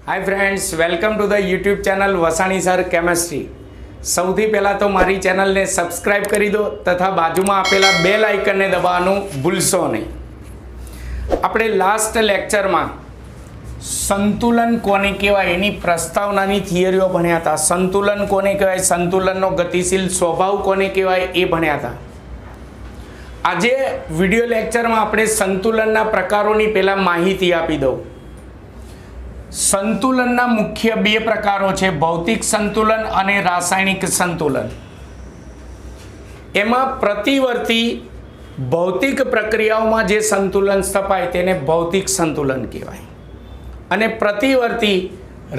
Hi friends, welcome to the YouTube channel Vasani sir chemistry. સૌથી પહેલાં તો મારી ચેનલને સબસ્ક્રાઈબ કરી દો તથા બાજુમાં આપેલા બેલ આઇકનને દબાવવાનું ભૂલશો નહીં। આપણે લાસ્ટ લેક્ચરમાં સંતુલન કોને કહેવાય એની પ્રસ્તાવનાની થિયરીઓ ભણ્યા હતા। સંતુલન કોને કહેવાય, સંતુલનનો ગતિશીલ સ્વભાવ કોને કહેવાય એ ભણ્યા હતા। આજે વિડિયો લેક્ચરમાં આપણે સંતુલનના પ્રકારોની પહેલાં માહિતી આપી દઉં। સંતુલનના મુખ્ય બે પ્રકારો છે, ભૌતિક સંતુલન અને રાસાયણિક સંતુલન। એમાં પ્રતિવર્તી ભૌતિક પ્રક્રિયાઓમાં જે સંતુલન સ્થપાય તેને ભૌતિક સંતુલન કહેવાય અને પ્રતિવર્તી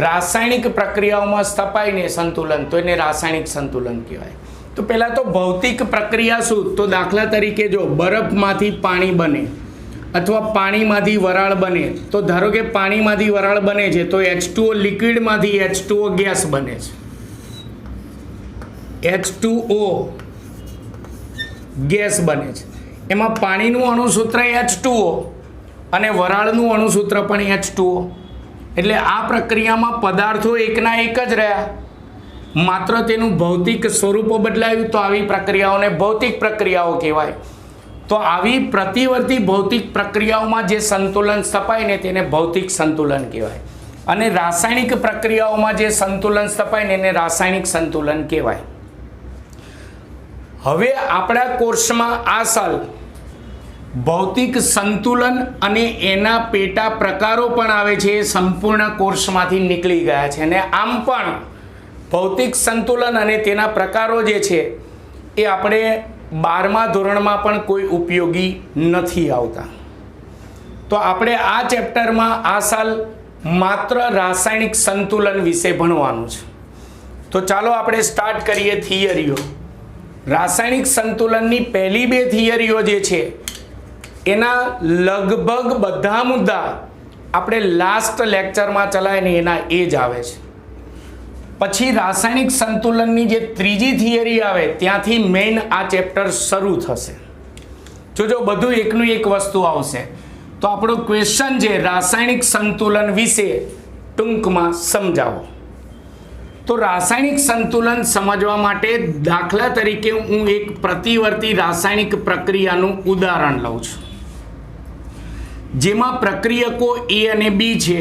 રાસાયણિક પ્રક્રિયાઓમાં સ્થપાયને સંતુલન તો એને રાસાયણિક સંતુલન કહેવાય। તો પહેલાં તો ભૌતિક પ્રક્રિયા શું, તો દાખલા તરીકે જો બરફમાંથી પાણી બને અથવા પાણીમાંથી વરાળ બને, તો ધારો કે પાણીમાંથી વરાળ બને છે તો H2O લિક્વિડમાંથી H2O ગેસ બને છે, H2O ગેસ બને છે। એમાં પાણીનું અણુસૂત્ર H2O અને વરાળનું અણુસૂત્ર પણ H2O। એટલે આ પ્રક્રિયામાં પદાર્થો એકના એક જ રહ્યા, માત્ર તેનું ભૌતિક સ્વરૂપ બદલાયું, તો આવી પ્રક્રિયાઓને ભૌતિક પ્રક્રિયાઓ કહેવાય। તો આવી પ્રતિવર્તી ભૌતિક પ્રક્રિયાઓમાં જે સંતુલન સ્થપાય ને તેને ભૌતિક સંતુલન કહેવાય અને રાસાયણિક પ્રક્રિયાઓમાં જે સંતુલન સ્થપાય ને એને રાસાયણિક સંતુલન કહેવાય। હવે આપણા કોર્સમાં આ સાલ ભૌતિક સંતુલન અને એના પેટા પ્રકારો પણ આવે છે, એ સંપૂર્ણ કોર્સમાંથી નીકળી ગયા છે અને આમ પણ ભૌતિક સંતુલન અને તેના પ્રકારો જે છે એ આપણે 12મા ધોરણમાં પણ કોઈ ઉપયોગી નથી આવતા। તો આપણે આ ચેપ્ટરમાં આ સાલ માત્ર રાસાયણિક સંતુલન વિશે ભણવાનું છે। તો ચાલો આપણે સ્ટાર્ટ કરીએ થિયરીઓ। રાસાયણિક સંતુલનની પહેલી બે થિયરીઓ જે છે એના લગભગ બધા મુદ્દા આપણે લાસ્ટ લેક્ચરમાં ચલાવીને એના એ જ આવે છે। પછી રાસાયણિક સંતુલનની જે ત્રીજી થિયરી આવે ત્યાંથી મેઇન આ ચેપ્ટર શરૂ થશે। જો બધું એકનું એક વસ્તુ આવશે તો આપણો ક્વેશ્ચન છે રાસાયણિક સંતુલન વિશે ટૂંકમાં સમજાવો। તો રાસાયણિક સંતુલન સમજવા માટે દાખલા તરીકે હું એક પ્રતિવર્તી રાસાયણિક પ્રક્રિયાનું ઉદાહરણ લઉં છું, જેમાં પ્રક્રિયકો A અને B છે,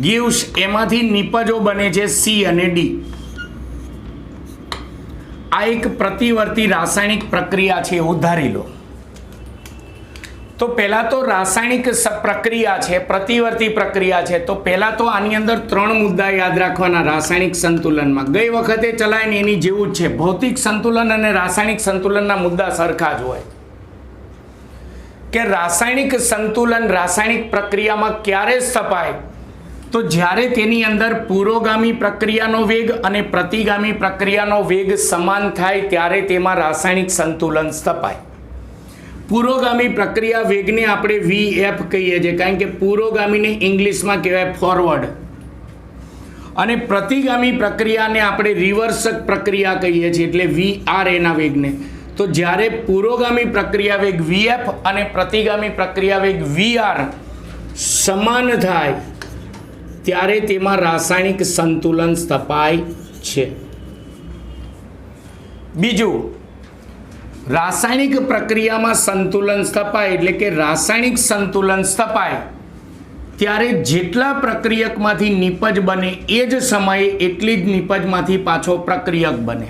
gives એમાંથી નિપજો બને છે C અને D। આ એક પ્રતિવર્તી રાસાયણિક પ્રક્રિયા છે, એવું ધારી લો। તો પહેલા તો રાસાયણિક પ્રક્રિયા છે, પ્રતિવર્તી પ્રક્રિયા છે, તો પહેલા તો આની અંદર 3 મુદ્દા યાદ રાખવાના રાસાયણિક સંતુલનમાં। ગઈ વખતે ચલાવીને એની જેવું જ છે, ભૌતિક સંતુલન અને રાસાયણિક સંતુલનના મુદ્દા સરખા જ હોય કે રાસાયણિક સંતુલન રાસાયણિક પ્રક્રિયામાં ક્યારે સ્થપાય, તો જ્યારે તેની અંદર પુરોગામી પ્રક્રિયાનો વેગ અને પ્રતિગામી પ્રક્રિયાનો વેગ સમાન થાય ત્યારે તેમાં રાસાયણિક સંતુલન સ્થપાય। પુરોગામી પ્રક્રિયા વેગને આપણે VF કહીએ છીએ, કારણ કે પુરોગામીને ઇંગ્લિશમાં કહેવાય ફોરવર્ડ, અને પ્રતિગામી પ્રક્રિયાને આપણે રિવર્સક પ્રક્રિયા કહીએ છીએ, એટલે VR એના વેગને। તો જ્યારે પુરોગામી પ્રક્રિયા વેગ VF અને પ્રતિગામી પ્રક્રિયા વેગ VR સમાન થાય ત્યારે તેમાં રાસાયણિક સંતુલન સ્થપાય છે। બીજું, રાસાયણિક પ્રક્રિયામાં સંતુલન સ્થપાય એટલે કે રાસાયણિક સંતુલન સ્થપાય ત્યારે જેટલા પ્રક્રિયકમાંથી નિપજ બને એ જ સમયે એટલી જ નિપજમાંથી પાછો પ્રક્રિયક બને।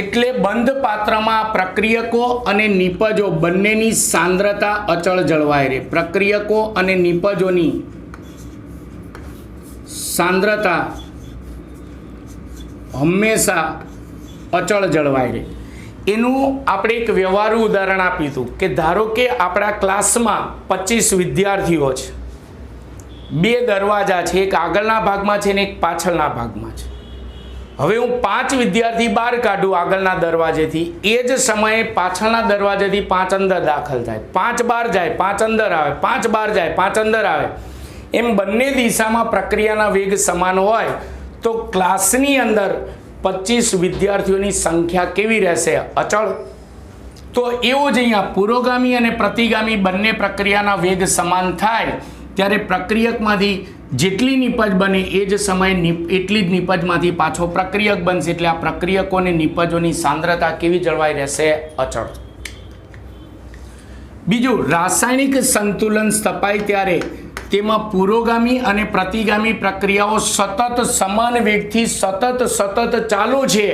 એટલે બંધ પાત્રમાં પ્રક્રિયકો અને નિપજો બંનેની સાંદ્રતા અચળ જળવાય રહે। પ્રક્રિયકો અને નિપજોની સાંદ્રતા હંમેશા અચળ જળવાય રહે। એનું આપણે એક વ્યવહારુ ઉદાહરણ આપ્યું હતું કે ધારો કે આપણા ક્લાસમાં 25 વિદ્યાર્થીઓ છે, 2 દરવાજા છે, એક આગળના ભાગમાં છે ને એક પાછળના ભાગમાં છે। હવે હું 5 વિદ્યાર્થી બહાર કાઢું આગળના દરવાજેથી, એ જ સમયે પાછળના દરવાજેથી 5 અંદર દાખલ થાય, 5 બહાર જાય, 5 અંદર આવે, 5 બહાર જાય, 5 અંદર આવે, એમ બંને દિશામાં પ્રક્રિયાના વેગ સમાન હોય તો ક્લાસની અંદર 25 વિદ્યાર્થીઓની સંખ્યા કેવી રહેશે? અચળ। તો એવું જ અહીંયા પુરોગામી અને પ્રતિગામી બંને પ્રક્રિયાના વેગ સમાન થાય ત્યારે પ્રક્રિયકમાંથી જેટલી નિપજ બને એ જ સમયે એટલી જ નિપજમાંથી પાછો પ્રક્રિયક બનશે. એટલે આ પ્રક્રિયકો અને નિપજોની સાંદ્રતા કેવી જળવાઈ રહેશે? અચળ. બીજું, રાસાયણિક સંતુલન સ્થપાય ત્યારે તેમાં પુરોગામી અને પ્રતિગામી પ્રક્રિયાઓ સતત સમાન વેગથી સતત ચાલુ છે.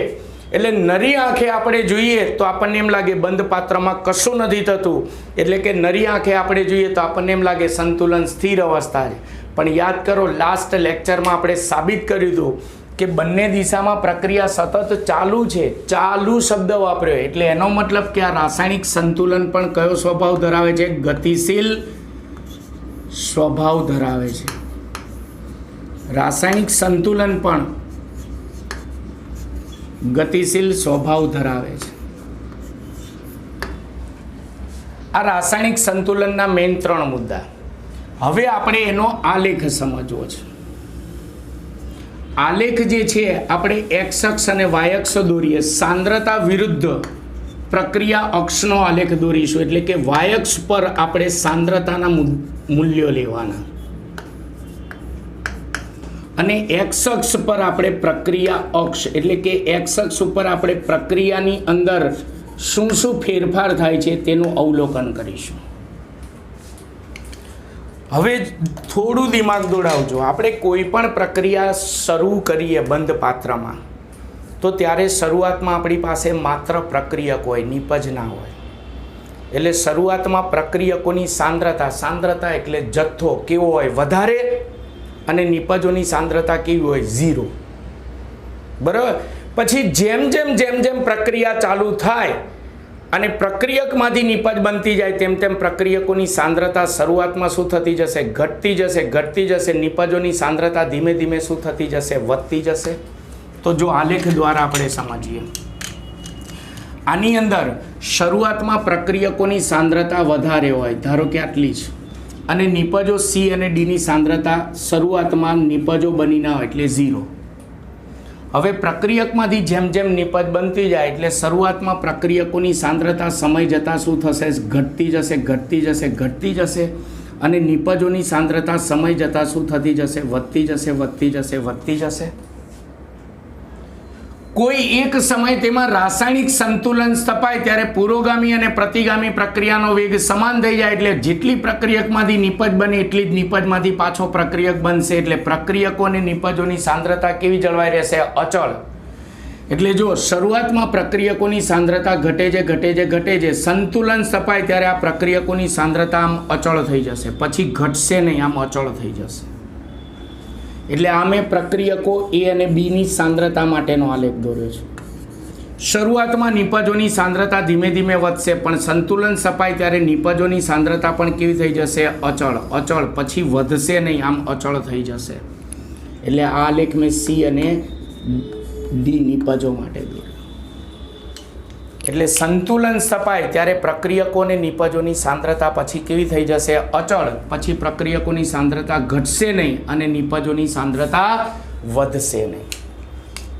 એટલે નરી આંખે આપણે જોઈએ તો આપણને એમ લાગે બંધ પાત્રમાં કશું નથી થતું, એટલે કે નરી આંખે આપણે જોઈએ તો આપણને એમ લાગે સંતુલન સ્થિર અવસ્થા છે. પણ યાદ કરો, લાસ્ટ લેક્ચરમાં આપણે સાબિત કર્યું હતું કે બંને દિશામાં પ્રક્રિયા સતત ચાલુ છે. ચાલુ શબ્દ વાપર્યો એટલે એનો મતલબ કે આ રાસાયણિક સંતુલન પણ કયો સ્વભાવ ધરાવે છે? ગતિશીલ સ્વભાવ ધરાવે છે. રાસાયણિક સંતુલન પણ ગતિશીલ સ્વભાવ ધરાવે છે. આ રાસાયણિક સંતુલનના મેઇન 3 મુદ્દા. હવે આપણે એનો આલેખ સમજવો છે. આલેખ જે છે આપણે એક્સ અક્ષ અને વાય અક્ષ દોરીએ. સાંદ્રતા વિરુદ્ધ પ્રક્રિયા અક્ષનો આલેખ દોરીશું. એટલે કે વાય અક્ષ પર આપણે સાંદ્રતાના મૂલ્યો લેવાના અને એક્સ અક્ષ પર આપણે પ્રક્રિયા અક્ષ એટલે કે એક્સ અક્ષ ઉપર આપણે પ્રક્રિયાની અંદર શું ફેરફાર થાય છે તેનું અવલોકન કરીશું. હવે થોડું દિમાગ દોડાવજો. આપણે કોઈ પણ પ્રક્રિયા શરૂ કરીએ બંધ પાત્રમાં તો ત્યારે શરૂઆતમાં આપણી પાસે માત્ર પ્રક્રિયક હોય, નિપજ ના હોય. એટલે શરૂઆતમાં પ્રક્રિયકોની સાંદ્રતા એટલે જથ્થો કેવો હોય? વધારે. અને નિપજોની સાંદ્રતા કેવી હોય? 0. બરાબર. પછી જેમ જેમ પ્રક્રિયા ચાલુ થાય અને પ્રક્રિયકમાંથી નિપજ બનતી જાય તેમ પ્રક્રિયકોની સાંદ્રતા શરૂઆતમાં શું થતી જશે? ઘટતી જશે. નિપજોની સાંદ્રતા ધીમે ધીમે શું થતી જશે? વધતી જશે. તો જો આલેખ દ્વારા આપણે સમજીએ. આની અંદર શરૂઆતમાં પ્રક્રિયકોની સાંદ્રતા વધારે હોય, ધારો કે આટલી જ, અને નિપજો સી અને ડીની સાંદ્રતા શરૂઆતમાં નિપજો બની ના હોય એટલે 0. હવે પ્રક્રિયકમાંથી જેમ નિપજ બનતી જાય એટલે શરૂઆતમાં પ્રક્રિયકોની સાંદ્રતા સમય જતાં શું થશે? ઘટતી જશે. અને નિપજોની સાંદ્રતા સમય જતાં શું થતી જશે? વધતી જશે. કોઈ એક સમય તેમાં રાસાયણિક સંતુલન સ્થપાય ત્યારે પુરોગામી અને પ્રતિગામી પ્રક્રિયાનો વેગ સમાન થઈ જાય. એટલે જેટલી પ્રક્રિયકમાંથી નિપજ બને એટલી જ નિપજમાંથી પાછો પ્રક્રિયક બનશે. એટલે પ્રક્રિયકો અને નિપજોની સાંદ્રતા કેવી જળવાઈ રહેશે? અચળ. એટલે જો શરૂઆતમાં પ્રક્રિયકોની સાંદ્રતા ઘટે છે. સંતુલન સ્થપાય ત્યારે આ પ્રક્રિયકોની સાંદ્રતા આમ અચળ થઈ જશે. પછી ઘટશે નહીં, આમ અચળ થઈ જશે. એટલે આ મેં પ્રક્રિયકો એ અને બીની સાંદ્રતા માટેનો આલેખ દોર્યો છે. શરૂઆતમાં નિપજોની સાંદ્રતા ધીમે ધીમે વધશે, પણ સંતુલન સ્થપાય ત્યારે નિપજોની સાંદ્રતા પણ કેવી થઈ જશે? અચળ. પછી વધશે નહીં, આમ અચળ થઈ જશે. એટલે આ આલેખ મેં સી અને ડી નિપજો માટે દોર્યો. એટલે સંતુલન સ્થપાય ત્યારે પ્રક્રિયકો અને નિપજોની સાંદ્રતા પછી કેવી થઈ જશે? અચળ. પછી પ્રક્રિયકોની સાંદ્રતા ઘટશે નહીં અને નિપજોની સાંદ્રતા વધશે નહીં.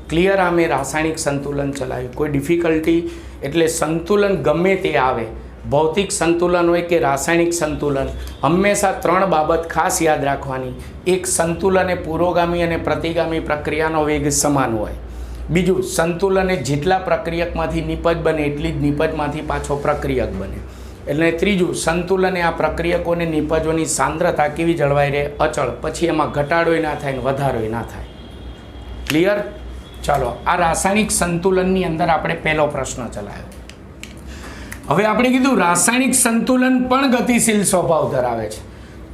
ક્લિયર? આ મેં રાસાયણિક સંતુલન ચલાવ્યું. કોઈ ડિફિકલ્ટી એટલે સંતુલન ગમે તે આવે, ભૌતિક સંતુલન હોય કે રાસાયણિક સંતુલન, હંમેશા 3 બાબત ખાસ યાદ રાખવાની. એક, સંતુલન એ પુરોગામી અને પ્રતિગામી પ્રક્રિયાનો વેગ સમાન હોય. બીજું, સંતુલને જેટલા પ્રક્રિયકમાંથી નિપજ બને એટલી જ નિપજમાંથી પાછો પ્રક્રિયક બને. એટલે ત્રીજું, સંતુલને આ પ્રક્રિયકોને નિપજોની સાંદ્રતા કેવી જળવાઈ રહે? અચળ. પછી એમાં ઘટાડોય ના થાય ને વધારોય ના થાય. ક્લિયર? ચાલો, આ રાસાયણિક સંતુલનની અંદર આપણે પહેલો પ્રશ્ન ચલાવ્યો. હવે આપણે કીધું રાસાયણિક સંતુલન પણ ગતિશીલ સ્વભાવ ધરાવે છે.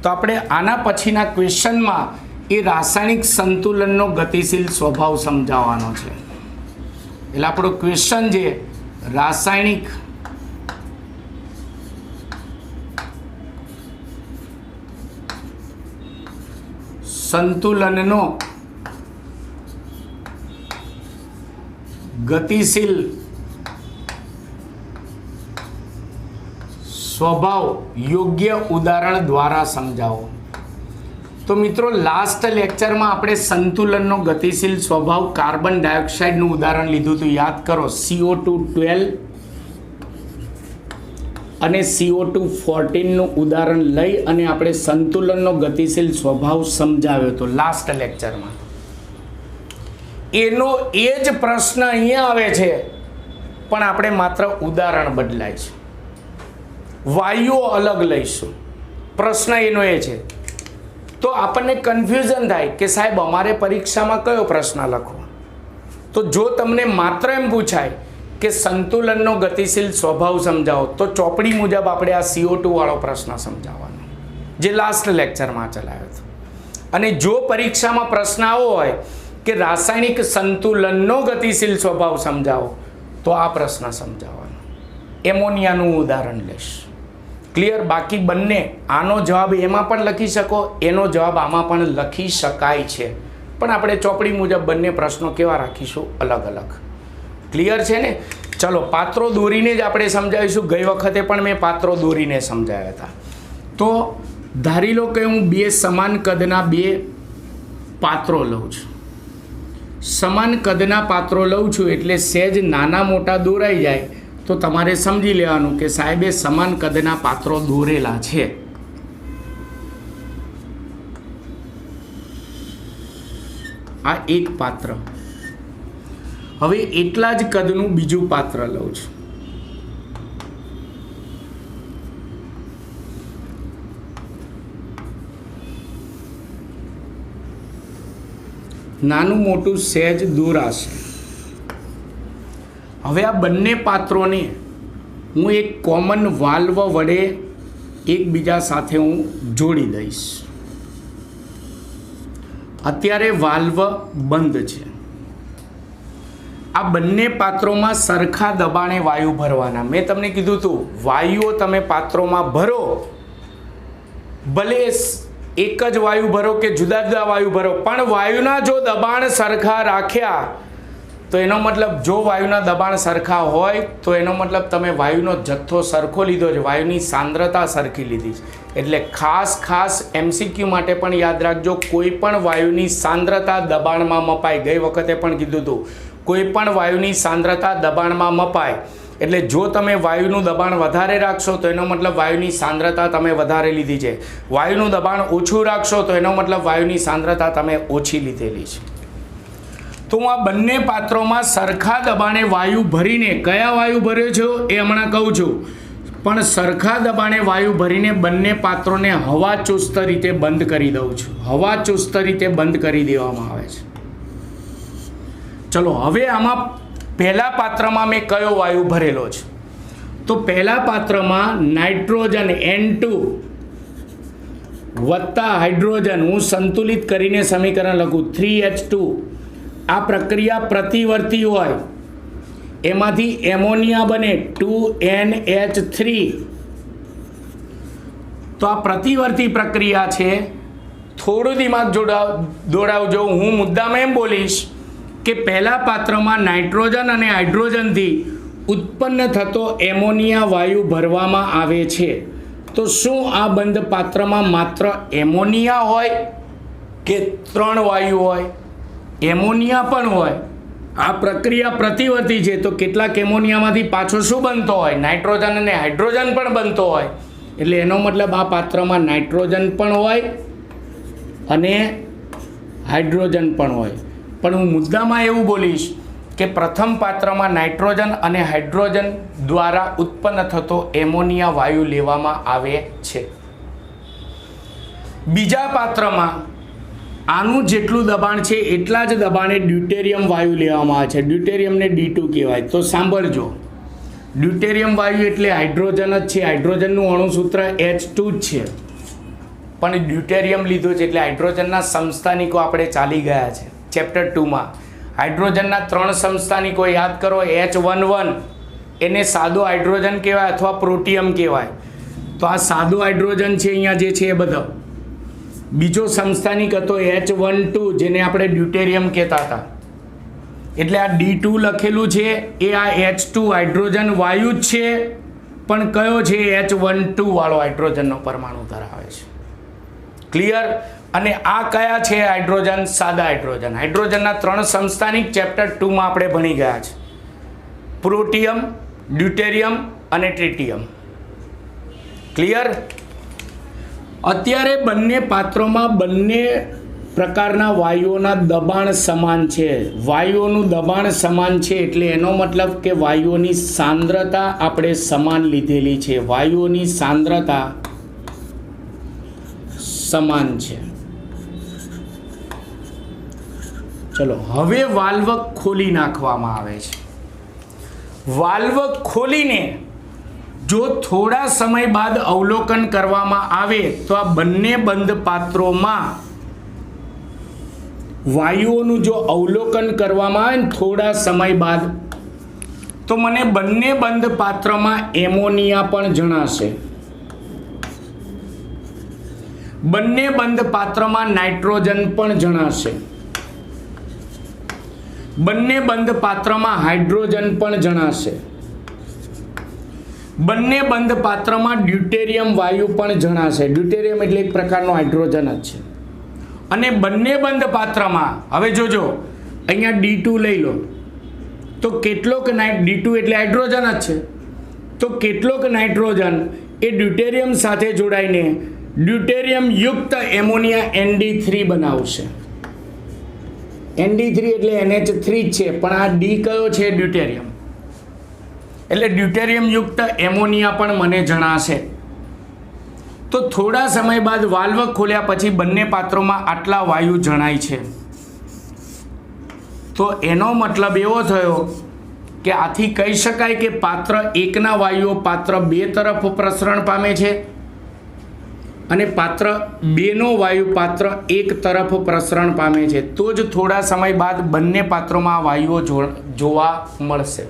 તો આપણે આના પછીના ક્વેશ્ચનમાં એ રાસાયણિક સંતુલનનો ગતિશીલ સ્વભાવ સમજાવવાનો છે. એટલે આપણો ક્વેશ્ચન જે રાસાયણિક સંતુલનનો ગતિશીલ સ્વભાવ યોગ્ય ઉદાહરણ દ્વારા સમજાવો. તો મિત્રો, લાસ્ટ લેક્ચરમાં આપણે સંતુલનનો ગતિશીલ સ્વભાવ કાર્બન ડાયોક્સાઇડનું ઉદાહરણ લીધું હતું. યાદ કરો, CO2 12 અને CO2-14નું ઉદાહરણ લઈ અને આપણે સંતુલનનો ગતિશીલ સ્વભાવ સમજાવ્યો હતો લાસ્ટ લેક્ચરમાં. એનો એ જ પ્રશ્ન અહીંયા આવે છે, પણ આપણે માત્ર ઉદાહરણ બદલાય છે, વાયુઓ અલગ લઈશું. પ્રશ્ન એનો એ છે. તો આપણને કન્ફ્યુઝન થાય કે સાહેબ અમારે પરીક્ષામાં કયો પ્રશ્ન લખવો. તો જો તમને માત્ર એમ પૂછાય કે સંતુલનનો ગતિશીલ સ્વભાવ સમજાવો, તો ચોપડી મુજબ આપણે આ CO2 વાળો પ્રશ્ન સમજાવવાનો, જે લાસ્ટ લેક્ચરમાં ચલાવ્યો હતો. અને જો પરીક્ષામાં પ્રશ્ન આવો હોય કે રાસાયણિક સંતુલનનો ગતિશીલ સ્વભાવ સમજાવો, તો આ પ્રશ્ન સમજાવવાનો. એમોનિયાનું ઉદાહરણ લઈશ. ક્લિયર? બાકી બંને, આનો જવાબ એમાં પણ લખી શકો, એનો જવાબ આમાં પણ લખી શકાય છે, પણ આપણે ચોપડી મુજબ બંને પ્રશ્નો કેવા રાખીશું? અલગ અલગ. ક્લિયર છે ને? ચલો, પાત્રો દોરીને જ આપણે સમજાવીશું. ગઈ વખતે પણ મેં પાત્રો દોરીને સમજાવ્યા હતા. તો ધારી લો કે હું બે સમાન કદના બે પાત્રો લઉં છું. સમાન કદના પાત્રો લઉં છું એટલે સહેજ નાના મોટા દોરાઈ જાય તો તમારે સમજી લેવાનું કે સાહેબે સમાન કદના પાત્રો દોરેલા છે. આ એક પાત્ર. હવે એટલા જ કદનું બીજું પાત્ર લઉં છું. નાનું મોટું સહેજ દોરાશે. હવે આ બંને પાત્રોને હું એક કોમન વાલ્વ વડે એકબીજા સાથે હું જોડી દઈશ. અત્યારે વાલ્વ બંધ છે. આ બંને પાત્રોમાં સરખા દબાણે વાયુ ભરવાના. મેં તમને કીધું હતું, વાયુઓ તમે પાત્રોમાં ભરો, ભલે એક જ વાયુ ભરો કે જુદા જુદા વાયુ ભરો, પણ વાયુના જો દબાણ સરખા રાખ્યા તો એનો મતલબ, જો વાયુના દબાણ સરખા હોય તો એનો મતલબ તમે વાયુનો જથ્થો સરખો લીધો છે, વાયુની સાંદ્રતા સરખી લીધી છે. એટલે ખાસ MCQ માટે પણ યાદ રાખજો, કોઈ પણ વાયુની સાંદ્રતા દબાણમાં મપાય. ગઈ વખતે પણ કીધું હતું, કોઈ પણ વાયુની સાંદ્રતા દબાણમાં મપાય. એટલે જો તમે વાયુનું દબાણ વધારે રાખશો તો એનો મતલબ વાયુની સાંદ્રતા તમે વધારે લીધી છે. વાયુનું દબાણ ઓછું રાખશો તો એનો મતલબ વાયુની સાંદ્રતા તમે ઓછી લીધેલી છે. તો હું આ બંને પાત્રોમાં સરખા દબાણે વાયુ ભરીને, કયા વાયુ ભર્યો છો એ હમણાં કહું છું, પણ સરખા દબાણે વાયુ ભરીને બંને પાત્રોને હવા ચુસ્ત રીતે બંધ કરી દઉં છું. હવા ચુસ્ત રીતે બંધ કરી દેવામાં આવે છે. ચલો, હવે આમાં પહેલા પાત્રમાં મેં કયો વાયુ ભરેલો છે? તો પહેલા પાત્રમાં નાઇટ્રોજન N2 વત્તા હાઇડ્રોજન, હું સંતુલિત કરીને સમીકરણ લખું 3H2. આ પ્રક્રિયા પ્રતિવર્તી હોય, એમાંથી એમોનિયા બને 2NH3. તો આ પ્રતિવર્તી પ્રક્રિયા છે. થોડું દિમાગ દોડાવજો. હું મુદ્દામાં એમ બોલીશ કે પહેલા પાત્રમાં નાઇટ્રોજન અને હાઇડ્રોજનથી ઉત્પન્ન થતો એમોનિયા વાયુ ભરવામાં આવે છે. તો શું આ બંધ પાત્રમાં માત્ર એમોનિયા હોય કે 3 વાયુ હોય? એમોનિયા પણ હોય. આ પ્રક્રિયા પ્રતિવર્તી છે, તો કેટલાક એમોનિયામાંથી પાછો શું બનતો હોય? નાઇટ્રોજન અને હાઇડ્રોજન પણ બનતો હોય. એટલે એનો મતલબ આ પાત્રમાં નાઇટ્રોજન પણ હોય અને હાઇડ્રોજન પણ હોય. પણ હું મુદ્દામાં એવું બોલીશ કે પ્રથમ પાત્રમાં નાઇટ્રોજન અને હાઇડ્રોજન દ્વારા ઉત્પન્ન થતો એમોનિયા વાયુ લેવામાં આવે છે. બીજા પાત્રમાં આનું જેટલું દબાણ છે એટલા જ દબાણે ડ્યુટેરિયમ વાયુ લેવામાં આવે છે. ડ્યુટેરિયમને D2 કહેવાય. તો સાંભળજો, ડ્યુટેરિયમ વાયુ એટલે હાઇડ્રોજન જ છે. હાઇડ્રોજનનું અણુસૂત્ર H2 જ છે, પણ ડ્યુટેરિયમ લીધું છે એટલે હાઇડ્રોજનના સમસ્થાનિકો આપણે ચાલી ગયા છે. ચેપ્ટર 2માં હાઇડ્રોજનના 3 સમસ્થાનિકો યાદ કરો. H11 એને સાદો હાઇડ્રોજન કહેવાય અથવા પ્રોટિયમ કહેવાય. તો આ સાદો હાઇડ્રોજન છે અહીંયા જે છે એ બધો. બીજો સમસ્થાનિક હતો H12 જેને આપણે ડ્યુટેરિયમ કહેતા હતા. એટલે આ D2 લખેલું છે એ આ H2 હાઇડ્રોજન વાયુ જ છે, પણ કયો છે? H12 વાળો હાઇડ્રોજનનો પરમાણુ ધરાવે છે. ક્લિયર? અને આ કયા છે હાઇડ્રોજન? સાદા હાઇડ્રોજન. હાઇડ્રોજનના 3 સમસ્થાનિક ચેપ્ટર 2માં આપણે ભણી ગયા છે. પ્રોટિયમ, ડ્યુટેરિયમ અને ટ્રિટિયમ. ક્લિયર? અત્યારે બંને પાત્રોમાં બંને પ્રકારના વાયુઓના દબાણ સમાન છે. વાયુઓનું દબાણ સમાન છે એટલે એનો મતલબ કે વાયુઓની સાંદ્રતા આપણે સમાન લીધેલી છે. વાયુઓની સાંદ્રતા સમાન છે. ચલો હવે વાલ્વ ખોલી નાખવામાં આવે છે. વાલ્વ ખોલીને જો થોડા સમય બાદ અવલોકન કરવામાં આવે તો આ બંને બંધ પાત્રોમાં વાયુઓનું જો અવલોકન કરવામાં આવે ને થોડા સમય બાદ તો મને બંને બંધ પાત્રમાં એમોનિયા પણ જણાશે. બંને બંધ પાત્રમાં નાઇટ્રોજન પણ જણાશે. બંને બંધ પાત્રમાં હાઇડ્રોજન પણ જણાશે. બંને બંધ પાત્રમાં ડ્યુટેરિયમ વાયુ પણ જણાશે. ડ્યુટેરિયમ એટલે એક પ્રકારનો હાઇડ્રોજન જ છે. અને બંને બંધ પાત્રમાં હવે જોજો અહીંયા D2 લઈ લો તો કેટલોક D2 એટલે હાઇડ્રોજન જ છે. તો કેટલોક નાઇટ્રોજન એ ડ્યુટેરિયમ સાથે જોડાઈને ડ્યુટેરિયમ યુક્ત એમોનિયા ND3 બનાવશે. ND3 એટલે NH3 છે પણ આ D કયો છે? ડ્યુટેરિયમ. એટલે ડ્યુટેરિયમ યુક્ત એમોનિયા પણ મને જણાશે. તો થોડા સમય બાદ વાલ્વ ખોલ્યા પછી બંને પાત્રોમાં આટલા વાયુ જણાય છે. તો એનો મતલબ એવો થયો કે આથી કહી શકાય કે પાત્ર 1ના વાયુઓ પાત્ર 2 તરફ પ્રસરણ પામે છે અને પાત્ર 2નો વાયુ પાત્ર 1 તરફ પ્રસરણ પામે છે. તો જ થોડા સમય બાદ બંને પાત્રોમાં વાયુઓ જોવા મળશે.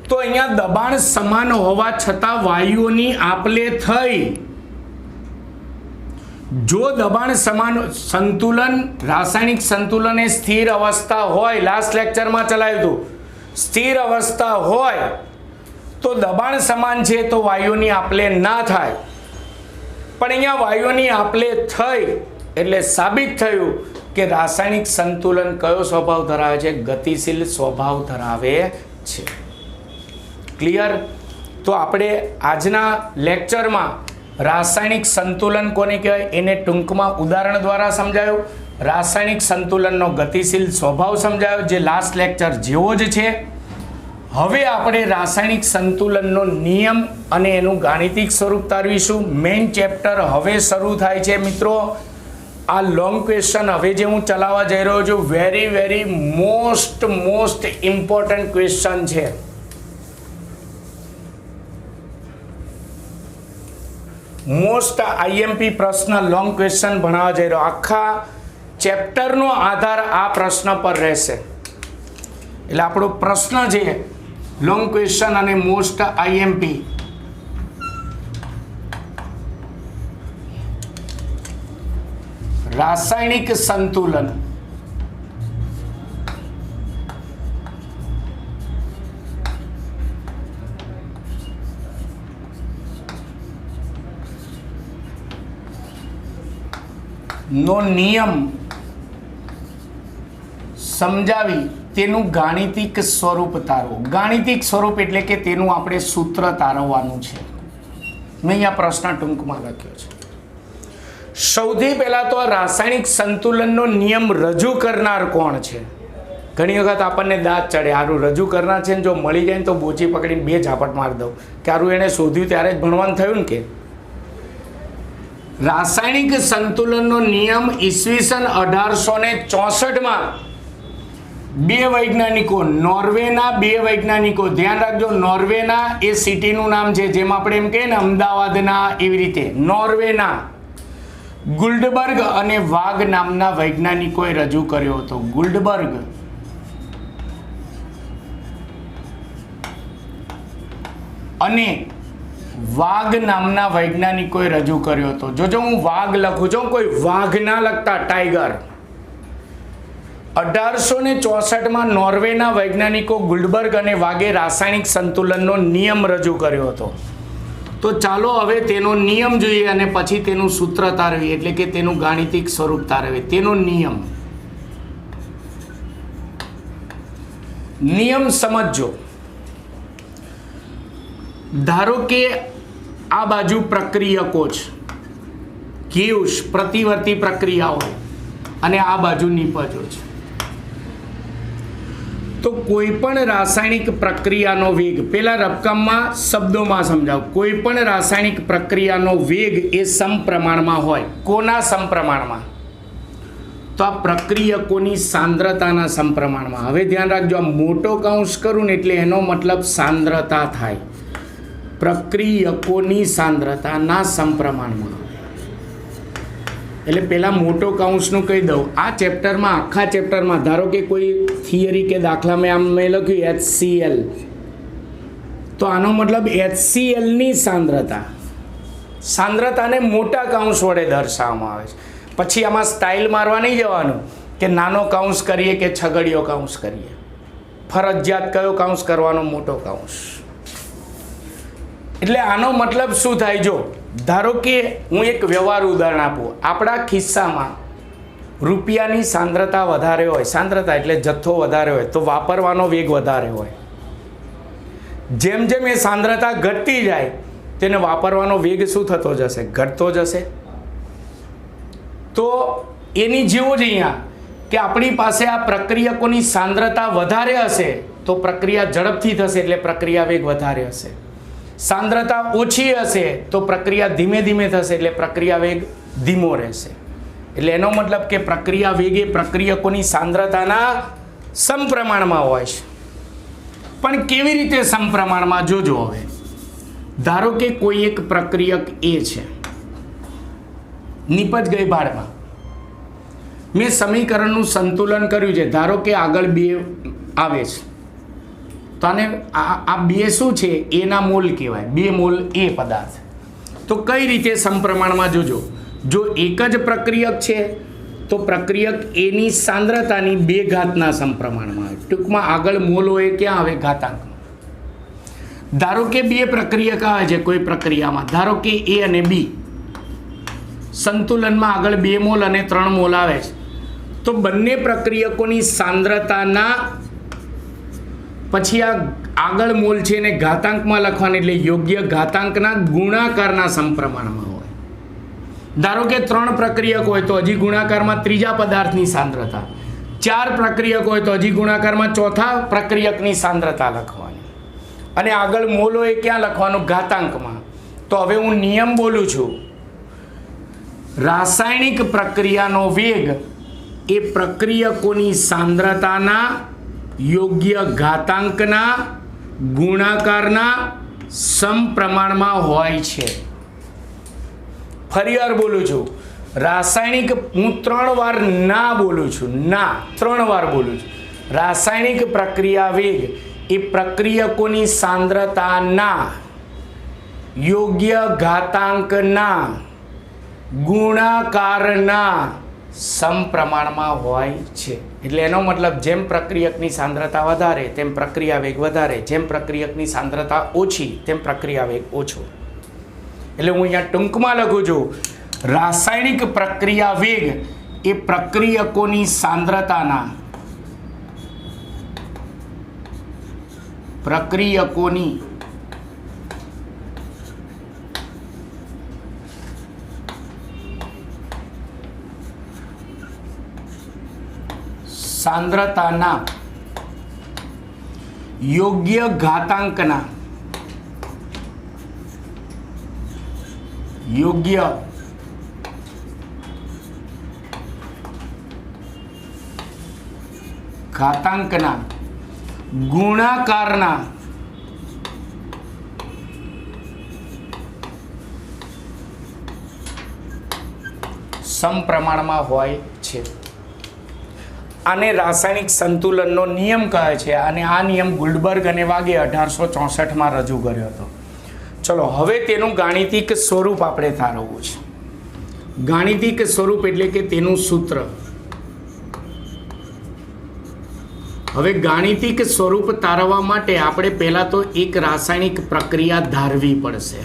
તો અહીંયા દબાણ સમાન હોવા છતાં વાયુઓની આપલે થઈ. જો દબાણ સમાન સંતુલન રાસાયણિક સંતુલન એ સ્થિર અવસ્થા હોય, લાસ્ટ લેક્ચરમાં ચલાવ્યું હતું, સ્થિર અવસ્થા હોય તો દબાણ સમાન છે તો વાયુઓની આપલે ના થાય. પણ અહીંયા વાયુઓની આપલે થઈ એટલે સાબિત થયું કે રાસાયણિક સંતુલન કયો સ્વભાવ ધરાવે છે? ગતિશીલ સ્વભાવ ધરાવે છે. ક્લિયર? તો આપણે આજના લેક્ચરમાં રાસાયણિક સંતુલન કોને કહેવાય એને ટૂંકમાં ઉદાહરણ દ્વારા સમજાયું. રાસાયણિક સંતુલનનો ગતિશીલ સ્વભાવ સમજાયો જે લાસ્ટ લેક્ચર જેવો જ છે. હવે આપણે રાસાયણિક સંતુલનનો નિયમ અને એનું ગાણિતિક સ્વરૂપ તારવીશું. મેઇન ચેપ્ટર હવે શરૂ થાય છે મિત્રો. આ લોંગ ક્વેશ્ચન હવે જે હું ચલાવવા જઈ રહ્યો છું વેરી મોસ્ટ ઇમ્પોર્ટન્ટ ક્વેશ્ચન છે. મોસ્ટ IMP પ્રશ્ન લોંગ ક્વેશ્ચન ભણાવવા જઈ રહ્યો. આખા ચેપ્ટરનો આધાર આ પ્રશ્ન પર રહેશે. એટલે આપણો પ્રશ્ન છે લોંગ ક્વેશ્ચન અને મોસ્ટ IMP. રાસાયણિક સંતુલન નો નિયમ સમજાવી તેનું ગાણિતિક સ્વરૂપ તારવો. ગાણિતિક સ્વરૂપ એટલે કે તેનું આપણે સૂત્ર તારવવાનું છે. મેં અહીંયા પ્રશ્ન ટૂંકમાં લખ્યો છે. સૌથી પહેલા તો રાસાયણિક સંતુલનનો નિયમ રજૂ કરનાર કોણ છે? ઘણી વખત આપણને દાંત ચડે, હારું રજૂ કરનાર છે ને જો મળી જાય ને તો બોચી પકડીને 2 ઝાપટ મારી દઉં કે હારું એને શોધ્યું ત્યારે જ ભણવાનું થયું ને. કે રાસાયણિક સંતુલનનો નિયમ ઈસવીસન 1864માં 2 વૈજ્ઞાનિકો, નોર્વેના 2 વૈજ્ઞાનિકો, ધ્યાન રાખજો નોર્વેના એ સિટીનું નામ છે જેમ આપણે એમ કહીએ ને અમદાવાદના, એવી રીતે નોર્વેના ગુલ્ડબર્ગ અને વાગ નામના વૈજ્ઞાનિકોએ રજૂ કર્યો હતો. ગુલ્ડબર્ગ અને વાગ નામના વૈજ્ઞાનિકોએ રજૂ કર્યો હતો. જોજો હું વાગ લખું છું, કોઈ વાઘ ના લખતા, ટાઈગર. 1864માં નોર્વેના વૈજ્ઞાનિકો ગુલ્ડબર્ગ અને વાગે રાસાયણિક સંતુલનનો નિયમ રજૂ કર્યો હતો. તો ચાલો હવે તેનો નિયમ જોઈએ અને પછી તેનું સૂત્ર તારવીએ, એટલે કે તેનું ગાણિતિક સ્વરૂપ તારવીએ. તેનો નિયમ સમજજો. ધારો કે આ બાજુ પ્રક્રિયકો છે, ઘીઉષ પ્રતિવર્તી પ્રક્રિયા હોય, અને આ બાજુ નિપજો છે. તો કોઈ પણ રાસાયણિક પ્રક્રિયાનો વેગ, પેલા રકમમાં શબ્દોમાં સમજાવ. કોઈ પણ રાસાયણિક પ્રક્રિયાનો વેગ એ સમપ્રમાણમાં હોય. કોના સમપ્રમાણમાં? તો આ પ્રક્રિયકોની સાંદ્રતાના સમપ્રમાણમાં. હવે ધ્યાન રાખજો, આ મોટો કૌંસ કરું ને એટલે એનો મતલબ સાંદ્રતા થાય. પ્રક્રિયકોની સાંદ્રતાના સમપ્રમાણમાં. એટલે પેલા મોટો કૌંસનું કહી દઉં. આ ચેપ્ટરમાં, આખા ચેપ્ટરમાં ધારો કે કોઈ થિયરી કે દાખલા મેં લખ્યું HCl, તો આનો મતલબ HClની સાંદ્રતાને મોટા કૌંસ વડે દર્શાવવામાં આવે છે. પછી આમાં સ્ટાઇલ મારવા નહીં જવાનું કે નાનો કૌંસ કરીએ કે છગડીયો કૌંસ કરીએ. ફરજિયાત કયો કૌંસ કરવાનો? મોટો કૌંસ. એટલે આનો મતલબ શું થાય? જો ધારો કે હું એક વ્યવહારુ ઉદાહરણ આપું. આપણા ખિસ્સામાં રૂપિયાની સાંદ્રતા વધારે હોય, સાંદ્રતા એટલે જથ્થો વધારે હોય, તો વાપરવાનો વેગ વધારે હોય. જેમ જેમ એ સાંદ્રતા ઘટતી જાય તેને વાપરવાનો વેગ શું થતો જશે? ઘટતો જશે. તો એની જેવું જ અહીંયા કે આપણી પાસે આ પ્રક્રિયકોની સાંદ્રતા વધારે હશે તો પ્રક્રિયા ઝડપથી થશે, એટલે પ્રક્રિયા વેગ વધારે હશે. સાંદ્રતા ઓછી હશે તો પ્રક્રિયા ધીમે ધીમે થશે, એટલે પ્રક્રિયા વેગ ધીમો રહેશે. એટલે એનો મતલબ કે પ્રક્રિયા વેગ એ પ્રક્રિયકોની સાંદ્રતાના સમપ્રમાણમાં હોય છે. પણ કેવી રીતે સમપ્રમાણમાં? જોજો. હવે ધારો કે કોઈ એક પ્રક્રિયક એ છે, નિપજ ગઈ ભાડમાં. મેં સમીકરણનું સંતુલન કર્યું છે. ધારો કે આગળ 2 આવે છે, તો આને આ 2 શું છે? એના મોલ કહેવાય. 2 મોલ એ પદાર્થ. તો કઈ રીતે સમપ્રમાણમાં? જોજો. જો એક જ પ્રક્રિયક છે તો પ્રક્રિયક એની સાંદ્રતાની 2 ઘાતના સમપ્રમાણમાં આવે. ટૂંકમાં આગળ મોલ હોય ક્યાં આવે? ઘાતાંકમાં. ધારો કે 2 પ્રક્રિયક આવે છે કોઈ પ્રક્રિયામાં, ધારો કે A અને B. સંતુલનમાં આગળ 2 મોલ અને 3 મોલ આવે છે, તો બંને પ્રક્રિયકોની સાંદ્રતાના પછી આ આગળ મોલ છે એને ઘાતાંકમાં લખવાની, એટલે યોગ્ય ઘાતાંકના ગુણાકારના સમપ્રમાણમાં હોય. ધારો કે 3 પ્રક્રિયક હોય તો હજી ગુણાકારમાં ત્રીજા પદાર્થની સાંદ્રતા, 4 પ્રક્રિયક હોય તો હજી ગુણાકારમાં ચોથા પ્રક્રિયકની સાંદ્રતા લખવાની, અને આગળ મોલ હોય ક્યાં લખવાનું? ઘાતાંકમાં. તો હવે હું નિયમ બોલું છું. રાસાયણિક પ્રક્રિયાનો વેગ એ પ્રક્રિયકોની સાંદ્રતાના યોગ્ય ઘાતાંકના ગુણાકારના સમપ્રમાણમાં હોય છે. ફરીવાર બોલું છું. રાસાયણિક, હું 3 વાર ના બોલું છું, ના 3 વાર બોલું છું. રાસાયણિક પ્રક્રિયા વેગ એ પ્રક્રિયકોની સાંદ્રતાના યોગ્ય ઘાતાંકના ગુણાકારના સમપ્રમાણમાં હોય છે. એટલે એનો મતલબ જેમ પ્રક્રિયકની સાંદ્રતા વધારે તેમ પ્રક્રિયા વેગ વધારે, જેમ પ્રક્રિયકની સાંદ્રતા ઓછી તેમ પ્રક્રિયા વેગ ઓછો. એટલે હું અહીંયા ટૂંકમાં લખું છું, રાસાયણિક પ્રક્રિયા વેગ એ પ્રક્રિયકોની સાંદ્રતાના સાંદ્રતાના યોગ્ય ઘાતાંકના ગુણાકારના સમપ્રમાણમાં હોય છે. આને રાસાયણિક સંતુલનનો નિયમ કહે છે, અને આ નિયમ ગુલ્ડબર્ગ અને વાગે 1864માં રજૂ કર્યો હતો. ચલો હવે તેનું ગાણિતિક સ્વરૂપ આપણે તારવવું છે. ગાણિતિક સ્વરૂપ એટલે કે તેનું સૂત્ર. હવે ગાણિતિક સ્વરૂપ તારવવા માટે આપણે પહેલાં તો એક રાસાયણિક પ્રક્રિયા ધારવી પડશે.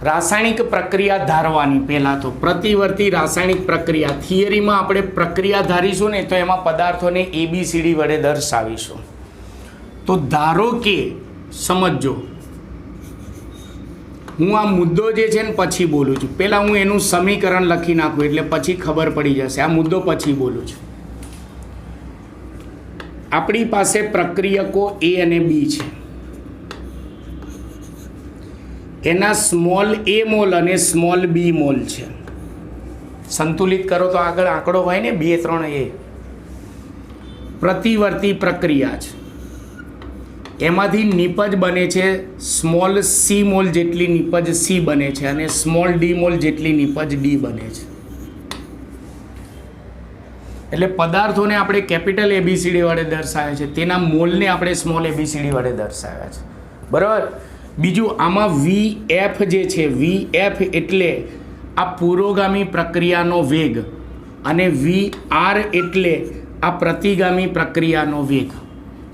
રાસાયણિક પ્રક્રિયા ધારવાની પહેલાં તો પ્રતિવર્તી રાસાયણિક પ્રક્રિયા. થિયરીમાં આપણે પ્રક્રિયા ધારીશું ને તો એમાં પદાર્થોને ABCD વડે દર્શાવીશું. તો ધારો કે સમજો હું આ મુદ્દો જે છે ને પછી બોલું છું. પહેલાં હું એનું સમીકરણ લખી નાખું એટલે પછી ખબર પડી જશે. આ મુદ્દો પછી બોલું છું. આપણી પાસે પ્રક્રિયકો A અને B છે. એના સ્મોલ a મોલ અને સ્મોલ b મોલ છે. સંતુલિત કરો તો આગળ આંકડો હોય ને 2 3 a. પ્રતિવર્તી પ્રક્રિયા છે. એમાંથી નિપજ બને છે સ્મોલ c મોલ જેટલી નિપજ c બને છે અને સ્મોલ d મોલ જેટલી નિપજ d બને છે. એટલે પદાર્થોને આપણે કેપિટલ ABCD વડે દર્શાવ્યા છે, તેના મોલને આપણે સ્મોલ ABCD વડે દર્શાવ્યા છે. બરાબર. બીજું આમાં VF જે છે, VF એટલે આ પુરોગામી પ્રક્રિયાનો વેગ અને VR એટલે આ પ્રતિગામી પ્રક્રિયાનો વેગ.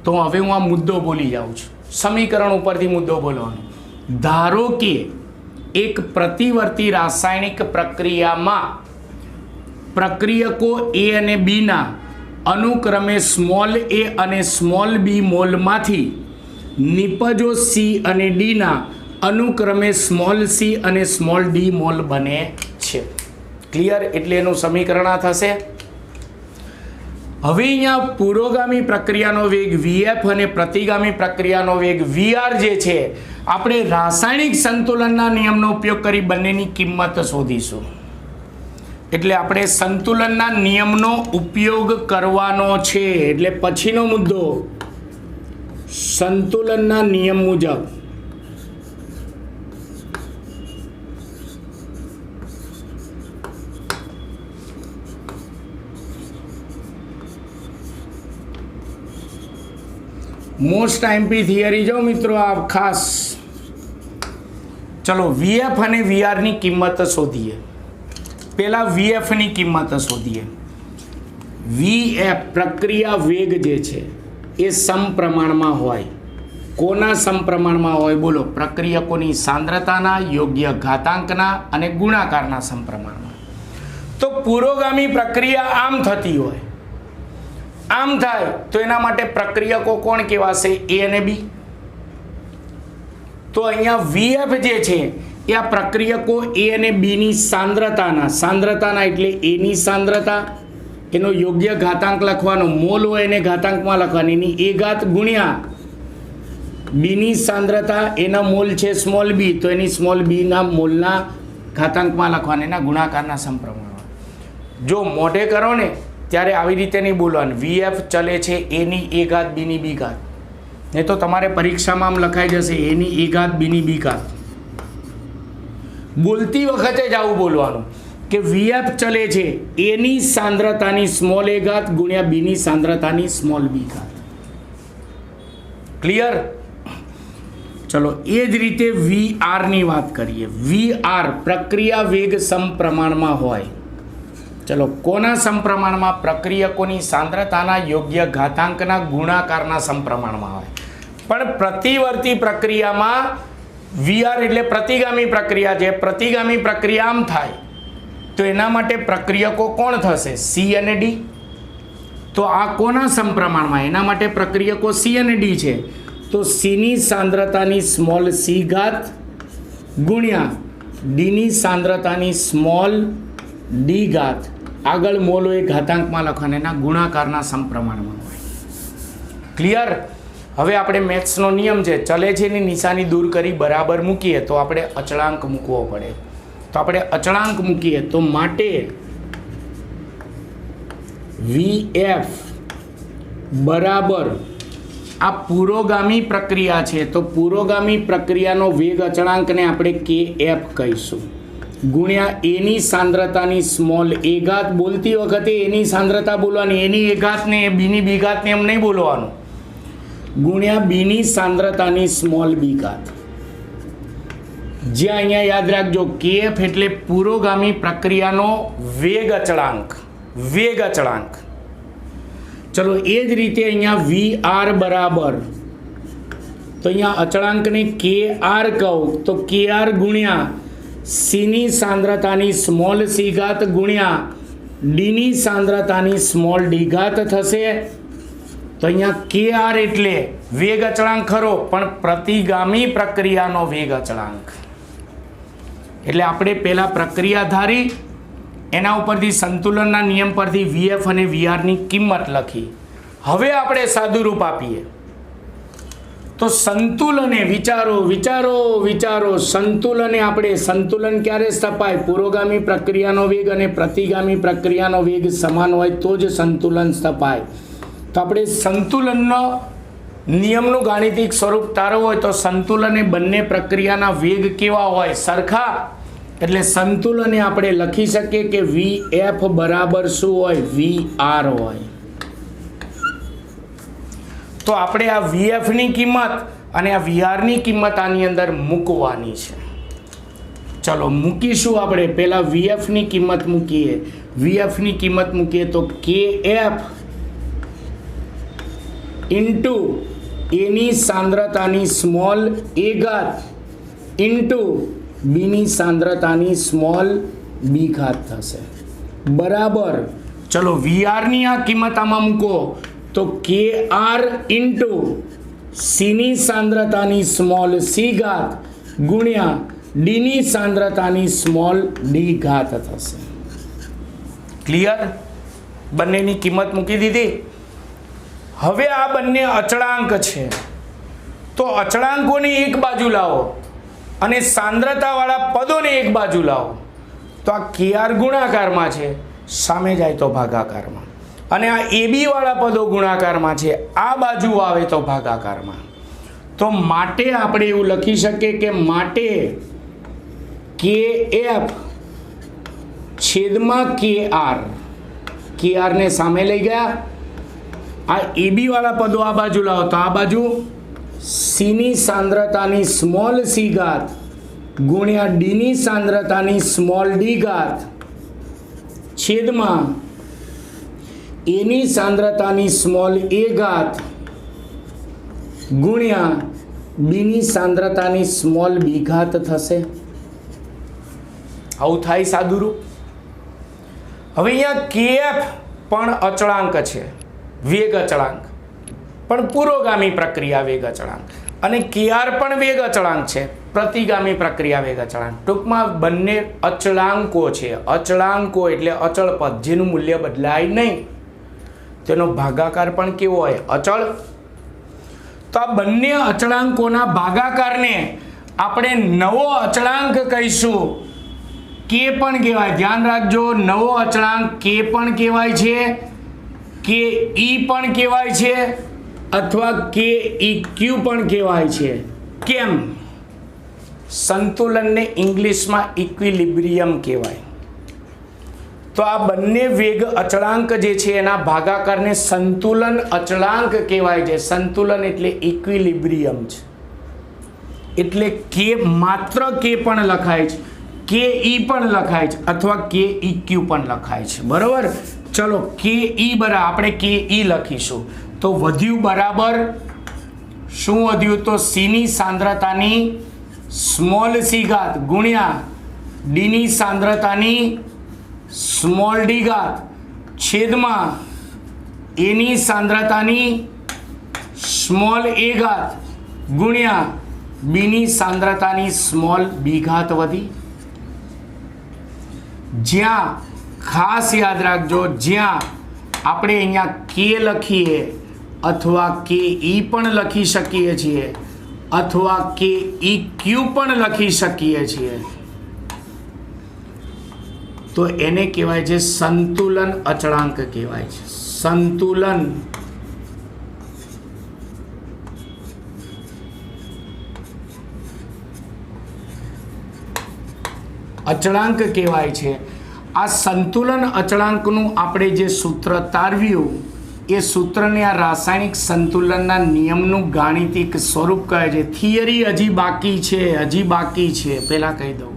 તો હવે હું આ મુદ્દો બોલી જાઉં છું. સમીકરણ ઉપરથી મુદ્દો બોલવાનો. ધારો કે એક પ્રતિવર્તી રાસાયણિક પ્રક્રિયામાં પ્રક્રિયકો A અને B ના અનુક્રમે સ્મોલ a અને સ્મોલ b મોલમાંથી નિપજો C અને D ના અનુક્રમે સ્મોલ c અને સ્મોલ d મોલ બને છે. ક્લિયર? એટલે એનું સમીકરણ આ થશે. હવે અહીંયા પુરોગામી પ્રક્રિયાનો વેગ VF અને પ્રતિગામી પ્રક્રિયાનો વેગ VR જે છે, આપણે રાસાયણિક સંતુલનના નિયમનો ઉપયોગ કરી બંનેની કિંમત શોધીશું. એટલે આપણે સંતુલનના નિયમનો ઉપયોગ કરવાનો છે. એટલે પછીનો મુદ્દો સંતુલનના નિયમ મુજબ મોસ્ટ આઈએમપી થિયરી જો મિત્રો આ ખાસ. ચલો VF અને VR ની કિંમત શોધીએ. પહેલા VF ની કિંમત શોધીએ. VF પ્રક્રિયા વેગ જે છે એ સમપ્રમાણમાં હોય. કોના સમપ્રમાણમાં હોય બોલો? પ્રક્રિયકોની સાંદ્રતાના, યોગ્ય ઘાતાંકના અને ગુણાકારના સમપ્રમાણમાં. તો પુરોગામી પ્રક્રિયા આમ થતી હોય, આમ થાય તો એના માટે પ્રક્રિયકો કોણ કહેવાશે? A અને B. તો અહીંયા VF જે છે એ આ પ્રક્રિયકો A અને B ની સાંદ્રતાના એટલે A ની સાંદ્રતા, એનો યોગ્ય ઘાતાંક લખવાનો, મોલ હોય એને ઘાતાંકમાં લખવાની, એની A ઘાત ગુણ્યા B ની સાંદ્રતા, એના મોલ છે સ્મોલ b તો એની સ્મોલ b ના મોલના ઘાતાંકમાં લખવાના, એના ગુણાકારના સમપ્રમાણમાં. જો મોઢે કરો ને ત્યારે આવી રીતે નહીં બોલવાનું. VF ચલે છે A ની A ઘાત B ની B ઘાત. નહીં તો તમારે પરીક્ષામાં આમ લખાઈ જશે A ની A ઘાત B ની B ઘાત. બોલતી વખતે જ આવું બોલવાનું કે VF ચલે છે A ની સાંદ્રતાની સ્મોલ a ઘાત ગુણ્યા B ની સાંદ્રતાની સ્મોલ b ઘાત. ક્લિયર? ચલો એ જ રીતે VR ની વાત કરીએ. VR પ્રક્રિયા વેગ સમપ્રમાણમાં હોય. ચલો કોના સમપ્રમાણમાં? પ્રક્રિયકોની સાંદ્રતાના, યોગ્ય ઘાતાંકના, ગુણાકારના સમપ્રમાણમાં હોય. પણ પ્રતિવર્તી પ્રક્રિયામાં VR એટલે પ્રતિગામી પ્રક્રિયા છે. પ્રતિગામી પ્રક્રિયા આમ થાય તો એના માટે પ્રક્રિયકો કોણ થશે? C અને D. તો આ કોના સમપ્રમાણમાં? એના માટે પ્રક્રિયકો C અને D છે. તો C ની સાંદ્રતાની સ્મોલ c ઘાત ગુણ્યા D ની સાંદ્રતાની સ્મોલ d ઘાત, આગળ મોલ હોય ઘાતાંકમાં લખવાના, એના ગુણાકારના સમપ્રમાણમાં હોય. ક્લિયર? હવે આપણે મેથ્સનો નિયમ છે, ચલે છે એની નિશાની દૂર કરી બરાબર મૂકીએ તો આપણે અચળાંક મૂકવો પડે. તો આપણે અચળાંક મૂકીએ તો માટે VF બરાબર આ પુરોગામી પ્રક્રિયા છે તો પુરોગામી પ્રક્રિયાનો વેગ અચળાંકને આપણે KF કહીશું ગુણ્યા A ની સાંદ્રતાની સ્મોલ a ઘાત. બોલતી વખતે એની સાંદ્રતા બોલવાની, એની a ઘાતને B ની b ઘાતને એમ નહીં બોલવાનું, ગુણ્યા B ની સાંદ્રતાની સ્મોલ b ઘાત. જ્યાં અહીંયા યાદ રાખજો KF એટલે પુરોગામી પ્રક્રિયાનો વેગ અચળાંક. ચલો એ જ રીતે અહીંયા VR બરાબર, તો અહીંયા અચળાંકને KR કહું તો KR ગુણ્યા C ની સાંદ્રતાની સ્મોલ c ઘાત ગુણ્યા D ની સાંદ્રતાની સ્મોલ d ઘાત થશે. તો અહીંયા KR એટલે વેગ અચળાંક ખરો પણ પ્રતિગામી પ્રક્રિયાનો વેગ અચળાંક. એટલે આપણે પહેલા પ્રક્રિયા ધારી, એના ઉપરથી સંતુલનના નિયમ પરથી વીએફ અને વીઆરની કિંમત લખી. હવે આપણે સાદુરૂપ આપીએ તો સંતુલને વિચારો સંતુલને આપણે સંતુલન ક્યારે સ્થપાય? પુરોગામી પ્રક્રિયાનો વેગ અને પ્રતિગામી પ્રક્રિયાનો વેગ સમાન હોય તો જ સંતુલન સ્થપાય. તો આપણે સંતુલનનો નિયમનું ગાણિતિક સ્વરૂપ તારવું હોય તો સંતુલને બંને પ્રક્રિયાના વેગ કેવા હોય? સરખા. એટલે સંતુલને આપણે લખી શકીએ કે વીએફ બરાબર શું હોય? વીઆર હોય. તો આપણે આ વીએફની કિંમત અને આ વીઆરની કિંમત આની અંદર મૂકવાની છે. ચલો મૂકીશું. આપણે પહેલા વીએફની કિંમત મૂકીએ. વીએફની કિંમત મૂકીએ તો કેએફ ઇન્ટુ એની સાંદ્રતાની સ્મોલ એ ઘાત ઇન્ટુ બીની સાંદ્રતાની સ્મોલ બી ઘાત થશે. બરાબર. ચલો વીઆરની આ કિંમત આમાં મૂકો તો કે આર ઇન્ટુ સીની સાંદ્રતાની સ્મોલ સી ઘાત ગુણ્યા ડીની સાંદ્રતાની સ્મોલ ડી ઘાત થશે. ક્લિયર? બંનેની કિંમત મૂકી દીધી. હવે આ બંને અચળાંક છે તો અચળાંકોને એક બાજુ લાવો અને સાંદ્રતાવાળા પદોને એક બાજુ લાવો. તો આ કેઆર ગુણાકારમાં છે, સામે જાય તો ભાગાકારમાં, અને આ એબી વાળા પદો ગુણાકારમાં છે, આ બાજુ આવે તો ભાગાકારમાં. તો માટે આપણે એવું લખી શકીએ કે માટે કેએફ છેદમાં કેઆર ને સામે લઈ ગયા. આ એબી વાળા પદો આ બાજુ લાવો તો આ બાજુ સીની સાંદ્રતાની સ્મોલ સી ઘાત ગુણ્યા ડીની સાંદ્રતાની સ્મોલ ડી ઘાત છેદમાં એની સાંદ્રતાની સ્મોલ એ ઘાત ગુણ્યા બીની સાંદ્રતાની સ્મોલ બી ઘાત થશે. આવું થાય સાદુરૂપ. હવે અહીંયા કેએફ પણ અચળાંક છે, વેગ અચળાંક, પણ પુરોગામી પ્રક્રિયા વેગ અચળાંક, અને કેઆર પણ વેગ અચળાંક છે, પ્રતિગામી પ્રક્રિયા વેગ અચળાંક. ટૂંકમાં બંને અચળાંકો છે. અચળાંકો એટલે અચળ પદ જેનું મૂલ્ય બદલાય નહીં, તેનો ભાગાકાર પણ કેવો હોય? અચળ. તો આ બંને અચળાંકોના ભાગાકારને આપણે નવો અચળાંક કહીશું. કે પણ કહેવાય. ધ્યાન રાખજો, નવો અચળાંક કે પણ કહેવાય છે, કે ઈ પણ કહેવાય છે, અથવા કે ઇક્યુ પણ કહેવાય છે. કેમ? સંતુલનને ઇંગ્લિશમાં ઇક્વિલિબ્રિયમ કહેવાય. તો આ બંને વેગ અચળાંક જે છે એના ભાગાકારને સંતુલન અચળાંક કહેવાય છે. સંતુલન એટલે ઇક્વિલિબ્રિયમ છે. એટલે કે માત્ર કે પણ લખાય છે, કે ઈ પણ લખાય છે, અથવા કે ઇક્યુ પણ લખાય છે. બરાબર. ચલો કે ઈ બરાબર આપણે કે ઈ લખીશું તો વધ્યું બરાબર શું વધ્યું? તો સીની સાંદ્રતાની સ્મોલ સી ઘાત ગુણ્યા ડીની સાંદ્રતાની સ્મોલ ડી ઘાત છેદમાં એની સાંદ્રતાની સ્મોલ એ ઘાત ગુણ્યા બીની સાંદ્રતાની સ્મોલ બી ઘાત વધી. જ્યાં ખાસ યાદ રાખજો, જ્યાં આપણે અહીંયા કે લખીએ અથવા કે ઈ પણ લખી શકીએ છીએ અથવા કે ઈ ક્યુ પણ લખી શકીએ છીએ, તો એને કહેવાય છે સંતુલન અચળાંક કહેવાય છે. સંતુલન અચળાંક કહેવાય છે. આ સંતુલન અચળાંકનું આપણે જે સૂત્ર તારવ્યું એ સૂત્રને આ રાસાયણિક સંતુલનના નિયમનું ગાણિતિક સ્વરૂપ કહે છે. થિયરી હજી બાકી છે પહેલાં કહી દઉં.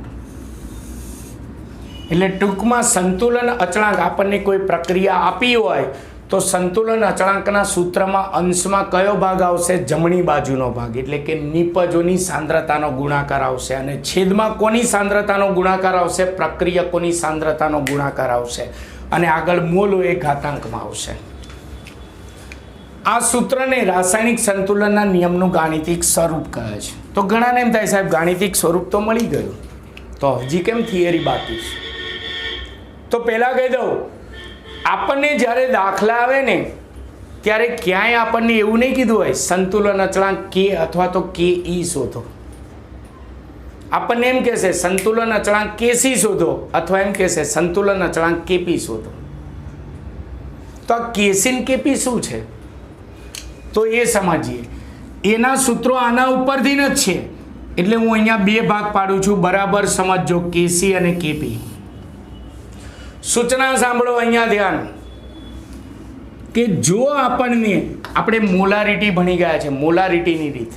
એટલે ટૂંકમાં સંતુલન અચળાંક આપણને કોઈ પ્રક્રિયા આપી હોય તો સંતુલન અચળાંકના સૂત્રમાં અંશમાં કયો ભાગ આવશે? જમણી બાજુનો ભાગ, એટલે કે નિપજોની સાંદ્રતાનો ગુણાકાર આવશે, અને છેદમાં કોની સાંદ્રતાનો ગુણાકાર આવશે? પ્રક્રિયકોની સાંદ્રતાનો ગુણાકાર આવશે, અને આગળ મોલ એ ઘાતાંકમાં આવશે. આ સૂત્રને રાસાયણિક સંતુલનના નિયમનું ગાણિતિક સ્વરૂપ કહે છે. તો ઘણાને એમ થાય સાહેબ ગાણિતિક સ્વરૂપ તો મળી ગયું, તો હજી કેમ થિયરી બાકી છે? તો પહેલાં કહી દઉં, આપણને જ્યારે દાખલા આવે ને ત્યારે ક્યાંય આપણને એવું નહીં કીધું હોય સંતુલન અચળાંક કે અથવા તો કે ઈ શોધો. આપણને એમ કહેશે સંતુલન અચળાંક કેસી શોધો અથવા એમ કહેશે સંતુલન અચળાંક કેપી શોધો. તો આ કેસી ને કેપી શું છે તો એ સમજીએ. એના સૂત્રો આના ઉપરથી જ છે એટલે હું અહીંયા બે ભાગ પાડું છું, બરાબર સમજજો, કેસી અને કેપી. સૂચના સાંભળો, અહીંયા ધ્યાન કે જો આપણે મોલારિટી ભણી ગયા છે, મોલારિટીની રીત,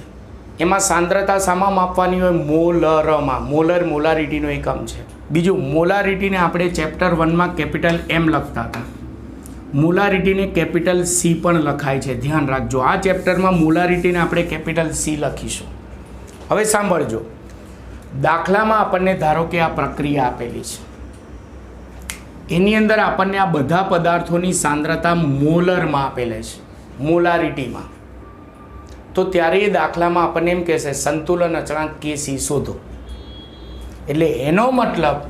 એમાં સાંદ્રતા શામાં માપવાની હોય? મોલરમાં. મોલારિટીનો એકમ છે. બીજું, મોલારિટીને આપણે ચેપ્ટર 1માં કેપિટલ M લખતા હતા, મોલારિટીને કેપિટલ C પણ લખાય છે, ધ્યાન રાખજો. આ ચેપ્ટરમાં મોલારિટીને આપણે કેપિટલ C લખીશું. હવે સાંભળજો, દાખલામાં આપણને ધારો કે આ પ્રક્રિયા આપેલી છે, એની અંદર આપણને આ બધા પદાર્થોની સાંદ્રતા મોલરમાં આપેલી છે, મોલારિટીમાં. તો ત્યારે એ દાખલામાં આપણને એમ કહેશે સંતુલન અચળાંક કેસી શોધો. એટલે એનો મતલબ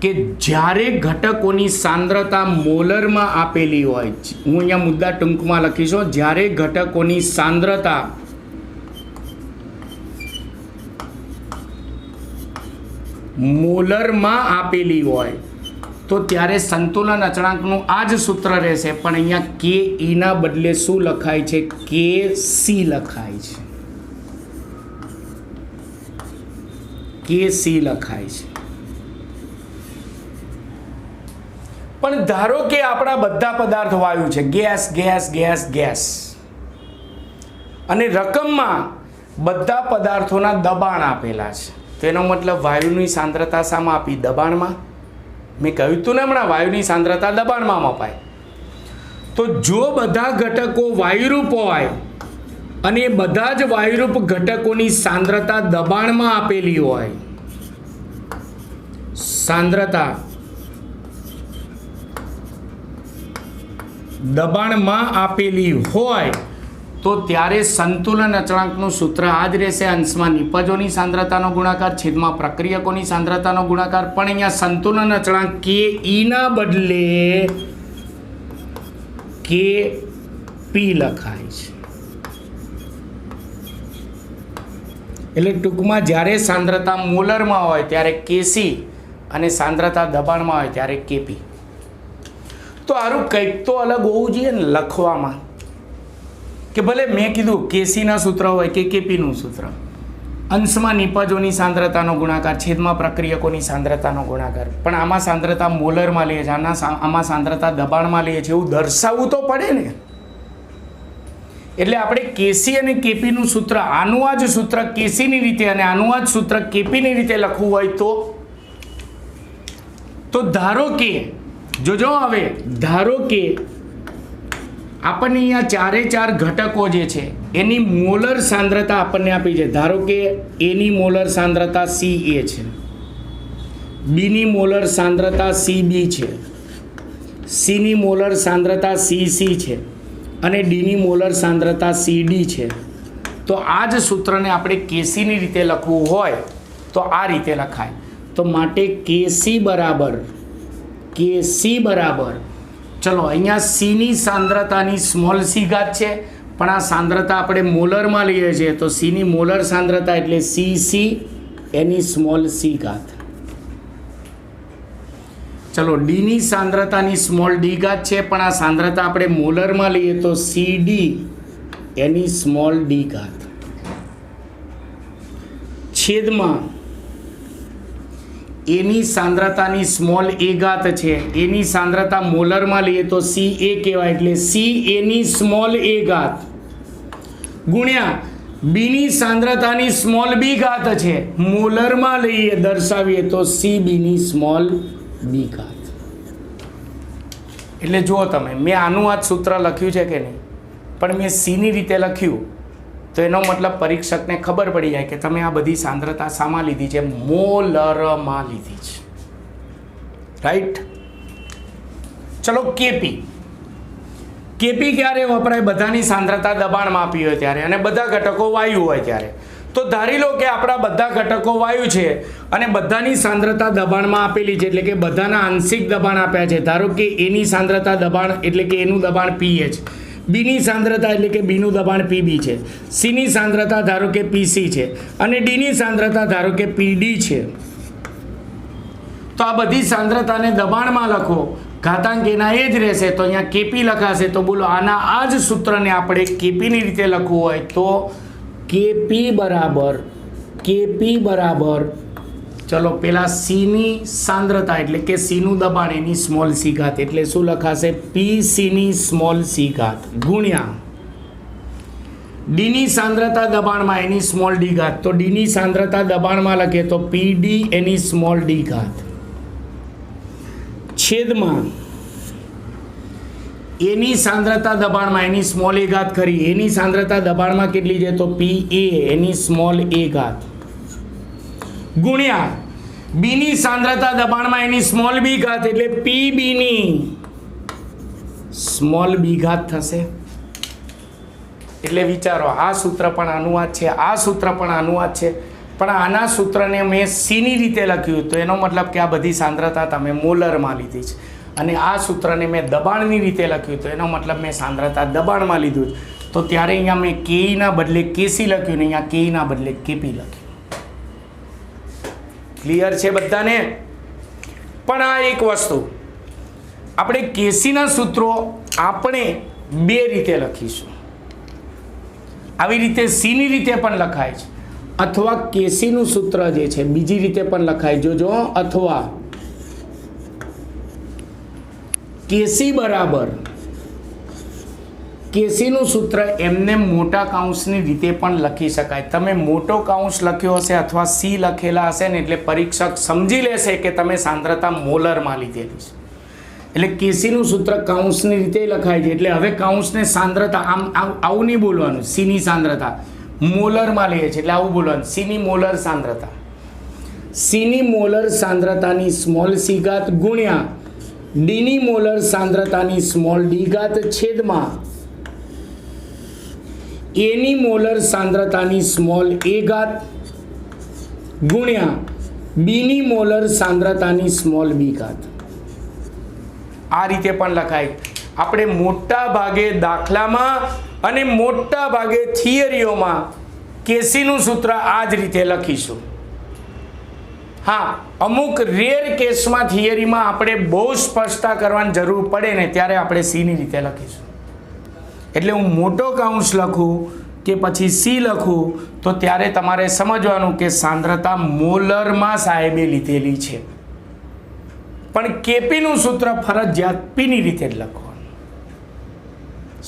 કે જ્યારે ઘટકોની સાંદ્રતા મોલરમાં આપેલી હોય, હું અહીંયા મુદ્દા ટૂંકમાં લખીશું, જ્યારે ઘટકોની સાંદ્રતા મોલરમાં આપેલી હોય તો ત્યારે સંતુલન અચળાંકનું આ જ સૂત્ર રહેશે, પણ અહીંયા કે ઈના બદલે શું લખાય છે? કે સી લખાય છે, કે સી લખાય છે. પણ ધારો કે આપણા બધા પદાર્થ વાયુ છે, ગેસ ગેસ ગેસ ગેસ, અને રકમમાં બધા પદાર્થોના દબાણ આપેલા છે, તેનો મતલબ વાયુની સાંદ્રતા શામાં આપી? દબાણમાં. મેં કહ્યું હતું ને હમણાં, વાયુની સાંદ્રતા દબાણમાં મપાય. તો જો બધા ઘટકો વાયુરૂપ હોય અને એ બધા જ વાયુરૂપ ઘટકોની સાંદ્રતા દબાણમાં આપેલી હોય, સાંદ્રતા દબાણમાં આપેલી હોય તો ત્યારે સંતુલન અચળાંકનું સૂત્ર આ જ રહેશે, અંશમાં નિપજોની સાંદ્રતાનો ગુણાકાર છેદમાં પ્રક્રિયકોની સાંદ્રતાનો ગુણાકાર. પણ અહીંયા સંતુલન અચળાંક કે ઈના બદલે કે પી લખાય છે. એટલે ટૂંકમાં જ્યારે સાંદ્રતા મોલરમાં હોય ત્યારે કેસી અને સાંદ્રતા દબાણમાં હોય ત્યારે કેપી. તો આરું કંઈક તો અલગ હોવું જોઈએ ને લખવામાં, કે ભલે મેં કીધું કેસીના સૂત્ર હોય કે કેપીનું સૂત્ર, અંશમાં નિપજોની સાંદ્રતાનો ગુણાકાર છેદમાં પ્રક્રિયકોની સાંદ્રતાનો ગુણાકાર, પણ આમાં સાંદ્રતા મોલરમાં લઈએ છીએ, આમાં સાંદ્રતા દબાણમાં લઈએ છીએ, એવું દર્શાવવું તો પડે ને. એટલે આપણે કેસી અને કેપીનું સૂત્ર, આનું આ જ સૂત્ર કેસીની રીતે અને આનું આ જ સૂત્ર કેપીની રીતે લખવું હોય તો ધારો કે જોજો, હવે ધારો કે આપણને અહીંયા ચારે ચાર ઘટકો જે છે એની મોલર સાંદ્રતા આપણને આપી છે. ધારો કે એની મોલર સાંદ્રતા CA છે, બીની મોલર સાંદ્રતા CB છે, સીની મોલર સાંદ્રતા CC છે અને ડીની મોલર સાંદ્રતા CD છે. તો આ જ સૂત્રને આપણે કેસીની રીતે લખવું હોય તો આ રીતે લખાય. તો માટે કેસી બરાબર ચલો, અહીંયા સીની સાંદ્રતાની સ્મોલ સી ઘાત છે, પણ આ સાંદ્રતા આપણે મોલરમાં લઈએ છીએ તો સીની મોલર સાંદ્રતા એટલે CC એની સ્મોલ સી ઘાત. ચલો, ડીની સાંદ્રતાની સ્મોલ ડી ઘાત છે, પણ આ સાંદ્રતા આપણે મોલરમાં લઈએ તો CD એની સ્મોલ ડી ઘાત, છેદમાં એની સાંદ્રતાની સ્મોલ એ ઘાત છે, એની સાંદ્રતા મોલરમાં લઈએ તો CA કહેવાય એટલે C એની સ્મોલ એ ઘાત, ગુણ્યા બીની સાંદ્રતાની સ્મોલ બી ઘાત છે, મોલરમાં લઈએ દર્શાવીએ તો CB ની સ્મોલ બી ઘાત. એટલે જુઓ તમે, મેં આનું આ સૂત્ર લખ્યું છે કે નહીં, પણ મેં સીની રીતે લખ્યું તો એનો મતલબ પરીક્ષકને ખબર પડી જાય કે તમે આ બધી સાંદ્રતા શામાં લીધી છે? મોલરમાં લીધી છે, રાઈટ. ચલો, કેપી ક્યારે વપરાય? બધાની સાંદ્રતા દબાણમાં આપી હોય ત્યારે અને બધા ઘટકો વાયુ હોય ત્યારે. તો ધારી લો કે આપણા બધા ઘટકો વાયુ છે અને બધાની સાંદ્રતા દબાણમાં આપેલી છે, એટલે કે બધાના આંશિક દબાણ આપ્યા છે. ધારો કે એની સાંદ્રતા દબાણ એટલે કે એનું દબાણ pH, બીની સાંદ્રતા એટલે કે બીનું દબાણ pB છે, સીની સાંદ્રતા ધારો કે pC છે અને ડીની સાંદ્રતા ધારો કે pD છે. તો આ બધી સાંદ્રતાને દબાણમાં લખો, ઘાતાંક એના એ જ રહેશે, તો અહીંયા Kp લખાશે. તો બોલો આના આ જ સૂત્રને આપણે Kpની રીતે લખવું હોય તો Kp બરાબર ચલો પેલા સીની સાંદ્રતા એટલે કે સીનું દબાણ એની સ્મોલ સી ઘાત, એટલે શું લખાશે PCની સ્મોલ સી ઘાત ગુણ્યા ડીની સાંદ્રતા દબાણમાં એની સ્મોલ ડી ઘાત, તો ડીની સાંદ્રતા દબાણમાં લખે તો PD એની સ્મોલ ડી ઘાત છેદમાં એની સાંદ્રતા દબાણમાં એની સ્મોલ એ ઘાત ખરી, એની સાંદ્રતા દબાણમાં કેટલી છે તો PA એની સ્મોલ એ ઘાત ગુણ્યા બીની સાંદ્રતા દબાણમાં એની સ્મોલ બી ઘાત એટલે PB ની સ્મોલ બી ઘાત થશે. એટલે વિચારો આ સૂત્ર પણ અનુવાદ છે, આ સૂત્ર પણ અનુવાદ છે, પણ આના સૂત્રને મેં સીની રીતે લખ્યું તો એનો મતલબ કે આ બધી સાંદ્રતા તમે મોલરમાં લીધી છે, અને આ સૂત્રને મેં દબાણની રીતે લખ્યું તો એનો મતલબ મેં સાંદ્રતા દબાણમાં લીધું. તો ત્યારે અહીંયા મેં કેઈના બદલે કેસી લખ્યું ને અહીંયા કેઈના બદલે કેપી લખ્યું. ક્લિયર છે બધાને? પણ આ એક વસ્તુ આપણે કેસીના સૂત્રો આપણે બે રીતે લખીશું. આવી રીતે સીની રીતે પણ લખાય છે, અથવા કેસીનું સૂત્ર જે છે બીજી રીતે પણ લખાય. જોજો, અથવા કેસી બરાબર કેસીનું સૂત્ર એમને મોટા કાઉન્સની રીતે પણ લખી શકાય. તમે મોટો કાઉન્સ લખ્યો હશે અથવા સી લખેલા હશે ને એટલે પરીક્ષક સમજી લેશે કે તમે સાંદ્રતા મોલરમાં લીધેલી છે. એટલે કેસીનું સૂત્ર કાઉન્સની રીતે લખાય છે. એટલે હવે કાઉન્સને સાંદ્રતા આવું નહીં બોલવાનું, સીની સાંદ્રતા મોલરમાં લઈએ છે એટલે આવું બોલવાનું, સીની મોલર સાંદ્રતા, સીની મોલર સાંદ્રતાની સ્મોલ સી ઘાત ગુણ્યા ડીની મોલર સાંદ્રતાની સ્મોલ ડી ઘાત છેદમાં એની મોલર સાંદ્રતાની સ્મોલ એ ઘાત ગુણ્યા બીની મોલર સાંદ્રતાની સ્મોલ બી ઘાત. આ રીતે પણ લખાય. આપણે મોટા ભાગે દાખલામાં અને મોટા ભાગે થિયરીઓમાં કેસીનું સૂત્ર આ જ રીતે લખીશું. હા, અમુક રેર કેસમાં થિયરીમાં આપણે બહુ સ્પષ્ટતા કરવાની જરૂર પડે ને ત્યારે આપણે સીની રીતે લખીશું. એટલે હું મોટો કાઉન્સ લખું કે પછી સી લખું તો ત્યારે તમારે સમજવાનું કે સાંદ્રતા મોલરમાં સાહેબે લીધેલી છે, પણ કેપીનું સૂત્ર ફરજિયાત પીની રીતે જ લખવાનું.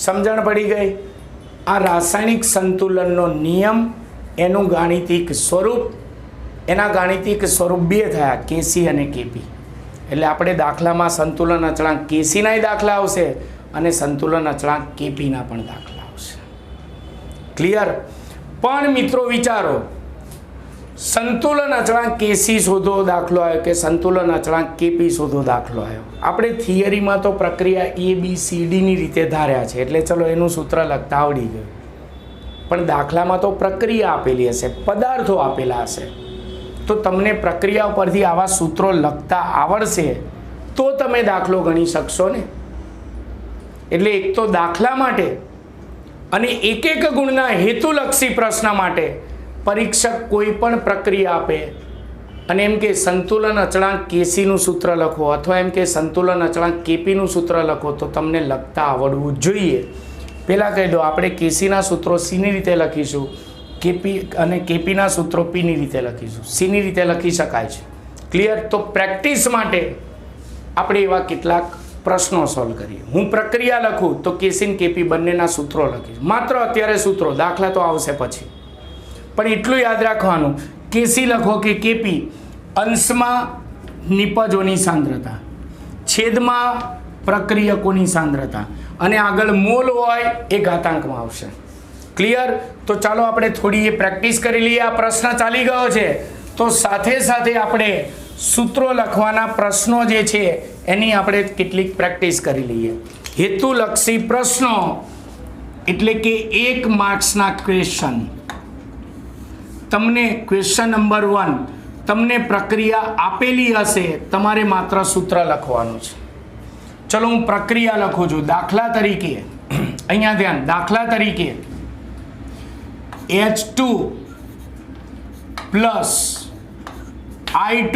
સમજણ પડી ગઈ? આ રાસાયણિક સંતુલનનો નિયમ, એનું ગાણિતિક સ્વરૂપ, એના ગાણિતિક સ્વરૂપ બે થયા, કેસી અને કેપી. એટલે આપણે દાખલામાં સંતુલન અચળાંક કેસીનાય દાખલા આવશે અને સંતુલન અચળાંક કેપીના પણ દાખલા આવશે. ક્લિયર? પણ મિત્રો વિચારો, સંતુલન અચળાંક કેસી શોધો દાખલો આવ્યો કે સંતુલન અચળાંક કેપી શોધો દાખલો આવ્યો. આપણે થિયરીમાં તો પ્રક્રિયા ABCDની રીતે ધાર્યા છે એટલે ચલો એનું સૂત્ર લખતા આવડી ગયું, પણ દાખલામાં તો પ્રક્રિયા આપેલી હશે, પદાર્થો આપેલા હશે, તો તમને પ્રક્રિયા પરથી આવા સૂત્રો લખતા આવડશે તો તમે દાખલો ગણી શકશો ને. એટલે એક તો દાખલા માટે અને એક એક ગુણના હેતુલક્ષી પ્રશ્ન માટે પરીક્ષક કોઈ પણ પ્રક્રિયા આપે અને એમ કે સંતુલન અચળાંક કેસીનું સૂત્ર લખો અથવા એમ કે સંતુલન અચળાંક કેપીનું સૂત્ર લખો તો તમને લખતા આવડવું જોઈએ. પહેલાં કહી દો, આપણે કેસીના સૂત્રો સીની રીતે લખીશું, કેપી અને કેપીના સૂત્રો પીની રીતે લખીશું. સીની રીતે લખી શકાય છે. ક્લિયર? તો પ્રેક્ટિસ માટે આપણે એવા કેટલાક પ્રશ્નો સોલ્વ કરીએ. હું પ્રક્રિયા લખું તો કેસી અને કેપી બંનેના સૂત્રો લખીશ. માત્ર અત્યારે સૂત્રો, દાખલા તો આવશે પછી. પણ એટલું યાદ રાખવાનું, કેસી લખો કે કેપી અંશમાં નિપજોની સાંદ્રતા, છેદમાં પ્રક્રિયકોની સાંદ્રતા અને આગળ મોલ હોય એ ઘાતાંકમાં આવશે. ક્લિયર? તો ચાલો આપણે થોડી એ પ્રેક્ટિસ કરી લઈએ. આ પ્રશ્ન ચાલી ગયો છે તો સાથે સાથે આપણે સૂત્રો લખવાના પ્રશ્નો જે છે એની આપણે કેટલીક પ્રેક્ટિસ કરી લઈએ. હેતુલક્ષી પ્રશ્નો એટલે કે 1 માર્ક્સના ક્વેશ્ચન. તમને ક્વેશ્ચન નંબર 1 તમને પ્રક્રિયા આપેલી હશે, તમારે માત્ર સૂત્ર લખવાનું છે. ચલો હું પ્રક્રિયા લખું છું. દાખલા તરીકે અહીંયા ધ્યાન, દાખલા તરીકે H2 plus I2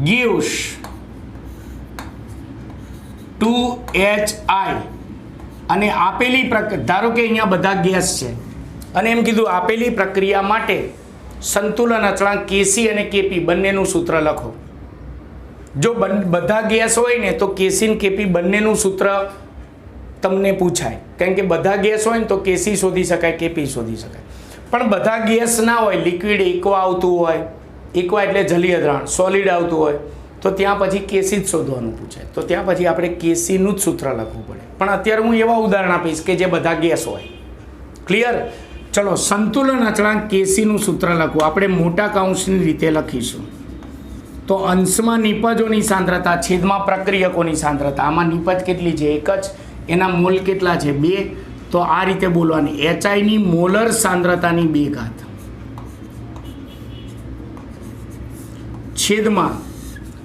gives 2HI અને આપેલી ધારો કે અહીંયા બધા ગેસ છે અને એમ કીધું આપેલી પ્રક્રિયા માટે સંતુલન અચળાંક Kc અને Kp બંનેનું સૂત્ર લખો. જો બધા ગેસ હોય ને તો Kc અને Kp બંનેનું સૂત્ર તમને પૂછાય, કારણ કે બધા ગેસ હોય ને તો Kc શોધી શકાય, Kp શોધી શકાય. પણ બધા ગેસ ના હોય, લિક્વિડ એક્વા આવતું હોય, એક્વા એટલે જલીય દ્રાવણ, સોલિડ આવતું હોય, તો ત્યાં પછી Kc જ શોધવાનું પૂછાય. તો ત્યાં પછી આપણે Kc નું જ સૂત્ર લખવું પડે. પણ અત્યારે હું એવા ઉદાહરણ આપીશ કે જે બધા ગેસ હોય. ક્લિયર? ચલો સંતુલન અચળાંક Kc નું સૂત્ર લખવું. આપણે મોટા કૌંસની રીતે લખીશું. તો અંશમાં નિપજોની સાંદ્રતા, છેદમાં પ્રક્રિયકોની સાંદ્રતા. આમાં નિપજ કેટલી છે? એક જ. એના મોલ કેટલા છે? 2. તો આ રીતે બોલવાની, HI ની મોલર સાંદ્રતાની 2 ઘાત છેદમાં,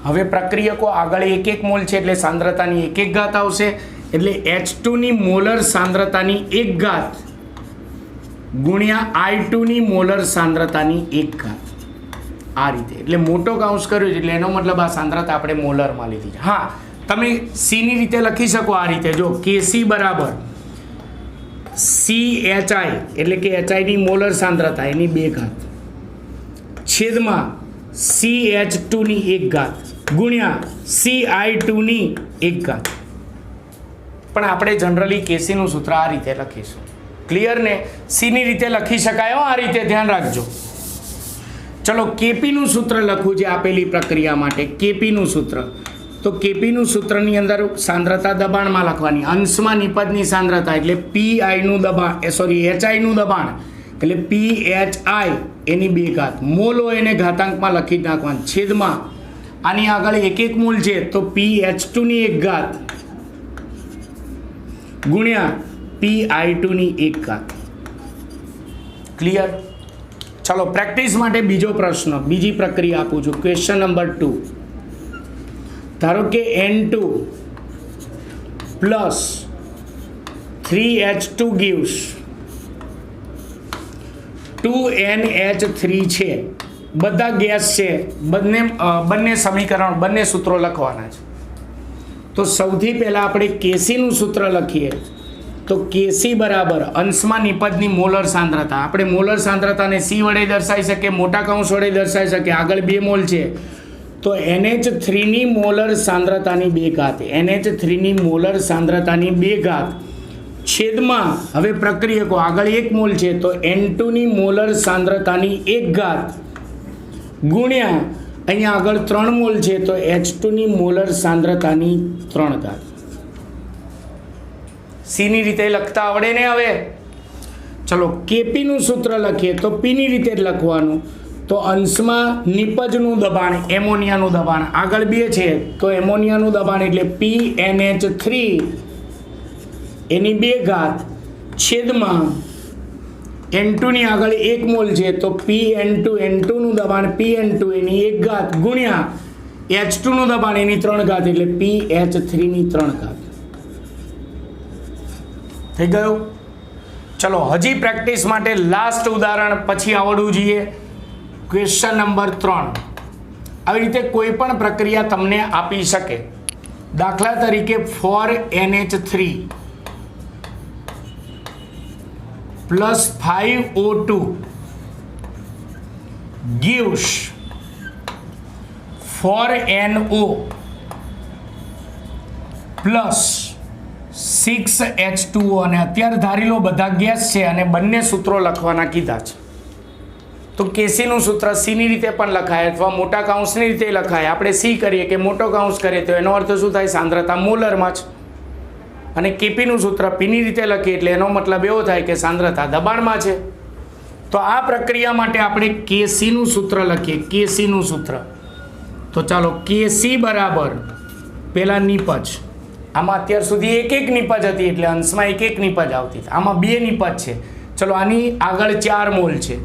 હવે પ્રક્રિયકો આગળ 1 મોલ છે એટલે સાંદ્રતાની 1 ઘાત આવશે, એટલે H2 ની મોલર સાંદ્રતાની 1 ઘાત ગુણ્યા I2 ની મોલર સાંદ્રતાની 1 ઘાત. આ રીતે, એટલે મોટો કૌંસ કર્યો છે એટલે એનો મતલબ આ સાંદ્રતા આપણે મોલરમાં લીધી છે. હા, તમે C ની રીતે લખી શકો આ રીતે. જો Kc બરાબર CHI એટલે કે HI ની મોલર સાંદ્રતા એની 2 ઘાત છેદમાં CH2 ની 1 ઘાત ગુણ્યા CI2 ની 1 ઘાત. પણ આપણે જનરલી Kc નું સૂત્ર આ રીતે લખીશું. ક્લિયર ને? C ની રીતે લખી શકાય આ રીતે, ધ્યાન રાખજો. ચલો Kp નું સૂત્ર લખવું છે આપેલી પ્રક્રિયા માટે. Kp નું સૂત્ર, તો Kp નું સૂત્રની અંદર સાંદ્રતા દબાણમાં લખવાની. અંશમાં નિપજની સાંદ્રતા એટલે PI નું દબાણ, HI નું દબાણ એટલે PHI એની 2 ઘાત. મોલ હોય એને ઘાતાંકમાં લખી નાખવાનું. છેદમાં આની આગળ 1 મોલ છે તો PH2 ની 1 ઘાત ગુણ્યા PI2 ની 1 ઘાત. ક્લિયર? ચાલો પ્રેક્ટિસ માટે બીજો પ્રશ્ન, બીજી પ્રક્રિયા આપું છું. Question number 2. ધારો કે N2 plus 3H2 gives 2NH3 છે. બધા ગેસ છે, બંને સમીકરણ, બંને સૂત્રો લખવાના છે. તો સૌથી પહેલાં આપણે Kc નું સૂત્ર લખીએ. તો Kc બરાબર અંશમાં નિપજની મોલર સાંદ્રતા. આપણે મોલર સાંદ્રતાને C વડે દર્શાવી શકીએ, મોટા કૌંસ વડે દર્શાવી શકીએ. આગળ 2 મોલ છે તો NH3 ની મોલર સાંદ્રતાની 2 ઘાત, NH3 ની મોલર સાંદ્રતાની 2 ઘાત છેદમાં, હવે પ્રક્રિયકો આગળ 1 મોલ છે તો N2 ની મોલર સાંદ્રતાની 1 ઘાત ગુણ્યા અહીંયા આગળ 3 મોલ છે તો H2 ની મોલર સાંદ્રતાની 3 ઘાત. C ની રીતે લખતા આવડે ને? હવે ચલો Kp નું સૂત્ર લખીએ તો P ની રીતે જ લખવાનું. તો અંશમાં નિપજનું દબાણ, એમોનિયાનું દબાણ આગળ 2 છે તો એમોનિયાનું દબાણ એટલે PNH3 એની 2 ઘાત છેદમાં N2 ની આગળ 1 મોલ છે તો PN2, N2 નું દબાણ PN2 એની 1 ઘાત ગુણ્યા H2 નું દબાણ એની 3 ઘાત એટલે PH3 ની 3 ઘાત. થઈ ગયું? ચલો હજી પ્રેક્ટિસ માટે લાસ્ટ ઉદાહરણ, પછી આવડવું જોઈએ. Question number 3. આવી રીતે કોઈ પણ પ્રક્રિયા તમને આપી શકે. દાખલા તરીકે 4NH3 plus 5O2 gives 4NO plus 6H2O. અને અત્યારે ધારી લો બધા ગેસ છે અને બંને સૂત્રો લખવાના કીધા છે. તો Kc નું સૂત્ર C ની રીતે પણ લખાય અથવા મોટા કૌંસની રીતે લખાય. આપણે C કરીએ કે મોટો કૌંસ કરીએ તો એનો અર્થ શું થાય? સાંદ્રતા મોલરમાં જ. અને Kp નું સૂત્ર P ની રીતે લખીએ એટલે એનો મતલબ એવો થાય કે સાંદ્રતા દબાણમાં છે. તો આ પ્રક્રિયા માટે આપણે Kc નું સૂત્ર લખીએ. Kc નું સૂત્ર, તો ચાલો Kc બરાબર પહેલા નિપજ. આમાં અત્યાર સુધી 1 નિપજ હતી એટલે અંશમાં 1 નિપજ આવતી. આમાં 2 નિપજ છે ચલો આની આગળ 4 મોલ છે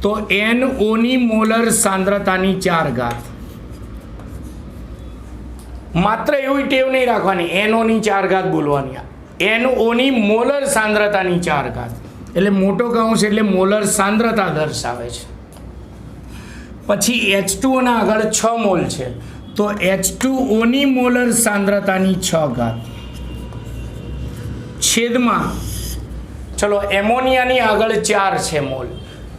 તો NO ની મોલર સાંદ્રતાની 4 ઘાત. માત્ર એવી ટેવ નહીં રાખવાની NO ની 4 ઘાત બોલવાની. NO ની મોલર સાંદ્રતાની 4 ઘાત એટલે મોટો કૌંસ એટલે મોલર સાંદ્રતા દર્શાવે છે. પછી H2O ના આગળ 6 મોલ છે તો H2O ની મોલર સાંદ્રતાની 6 ઘાત છેદમાં ચલો એમોનિયાની આગળ 4 છે મોલ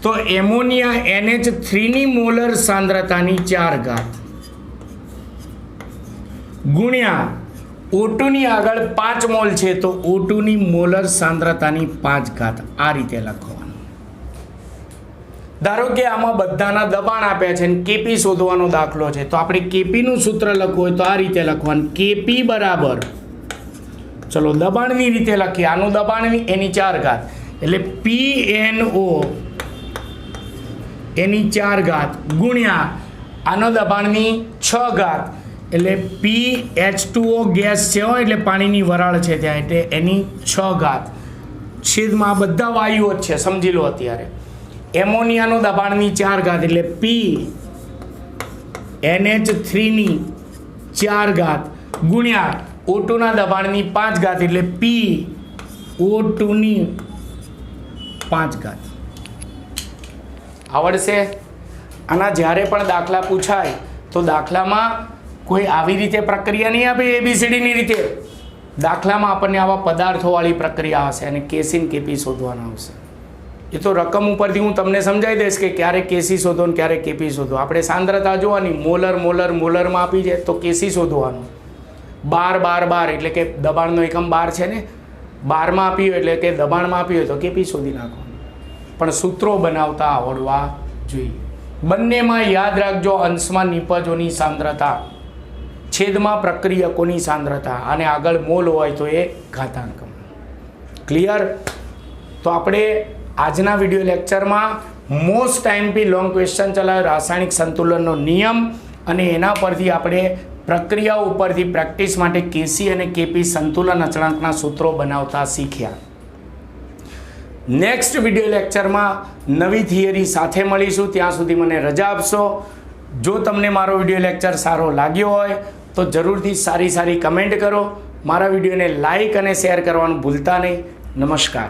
તો એમોનિયા NH3 ની મોલર સાંદ્રતાની 4 ઘાત ગુણ્યા O2 ની આગળ 5 મોલ છે તો O2 ની મોલર સાંદ્રતાની 5 ઘાત. આ રીતે લખવાનું. ધારો કે આમાં બધાના દબાણ આપ્યા છે ને કેપી શોધવાનો દાખલો છે તો આપણે કેપીનું સૂત્ર લખવું હોય તો આ રીતે લખવાનું. કેપી બરાબર ચલો દબાણની રીતે લખીએ. આનું દબાણ એની 4 ઘાત એટલે PNO એની 4 ઘાત ગુણ્યા આનો દબાણની 6 ઘાત એટલે PH2O ગેસ છે એટલે પાણીની વરાળ છે ત્યાં એટલે એની 6 ઘાત છેદમાં આ બધા વાયુઓ જ છે સમજી લો. અત્યારે એમોનિયાનું દબાણની 4 ઘાત એટલે P NH3 ની 4 ઘાત ગુણ્યા O2 ના દબાણની 5 ઘાત એટલે P O2 ની 5 ઘાત. આવડશે? આના જ્યારે પણ દાખલા પૂછાય તો દાખલામાં કોઈ આવી રીતે પ્રક્રિયા નહીં આપે ABCDની રીતે. દાખલામાં આપણને આવા પદાર્થોવાળી પ્રક્રિયા હશે અને કેસી ને કેપી શોધવાના આવશે. એ તો રકમ ઉપરથી હું તમને સમજાવી દઈશ કે ક્યારે કેસી શોધો ને ક્યારે કેપી શોધો. આપણે સાંદ્રતા જોવાની મોલરમાં આપી છે તો કેસી શોધવાનું. 12 એટલે કે દબાણનો એકમ 12 છે ને 12માં આપી હોય એટલે કે દબાણમાં આપી હોય તો કેપી શોધી નાખવાનું. પણ સૂત્રો બનાવતા આવડવા જોઈએ. બંનેમાં યાદ રાખજો અંશમાં નિપજોની સાંદ્રતા છેદમાં પ્રક્રિયકોની સાંદ્રતા અને આગળ મોલ હોય તો એ ઘાતાંક. ક્લિયર? તો આપણે આજના વિડીયો લેક્ચરમાં મોસ્ટ ટાઈમથી લોંગ ક્વેશ્ચન ચલાવ્યો રાસાયણિક સંતુલનનો નિયમ અને એના પરથી આપણે પ્રક્રિયાઓ ઉપરથી પ્રેક્ટિસ માટે કેસી અને કેપી સંતુલન અચળાંકના સૂત્રો બનાવતા શીખ્યા. નેક્સ્ટ વિડીયો લેક્ચરમાં નવી થિયરી સાથે મળીશું. ત્યાં સુધી મને રજા આપશો. જો તમને મારો વિડીયો લેક્ચર સારો લાગ્યો હોય તો જરૂરથી સારી કમેન્ટ કરો. મારા વિડીયોને લાઈક અને શેર કરવાનું ભૂલતા નહીં. નમસ્કાર.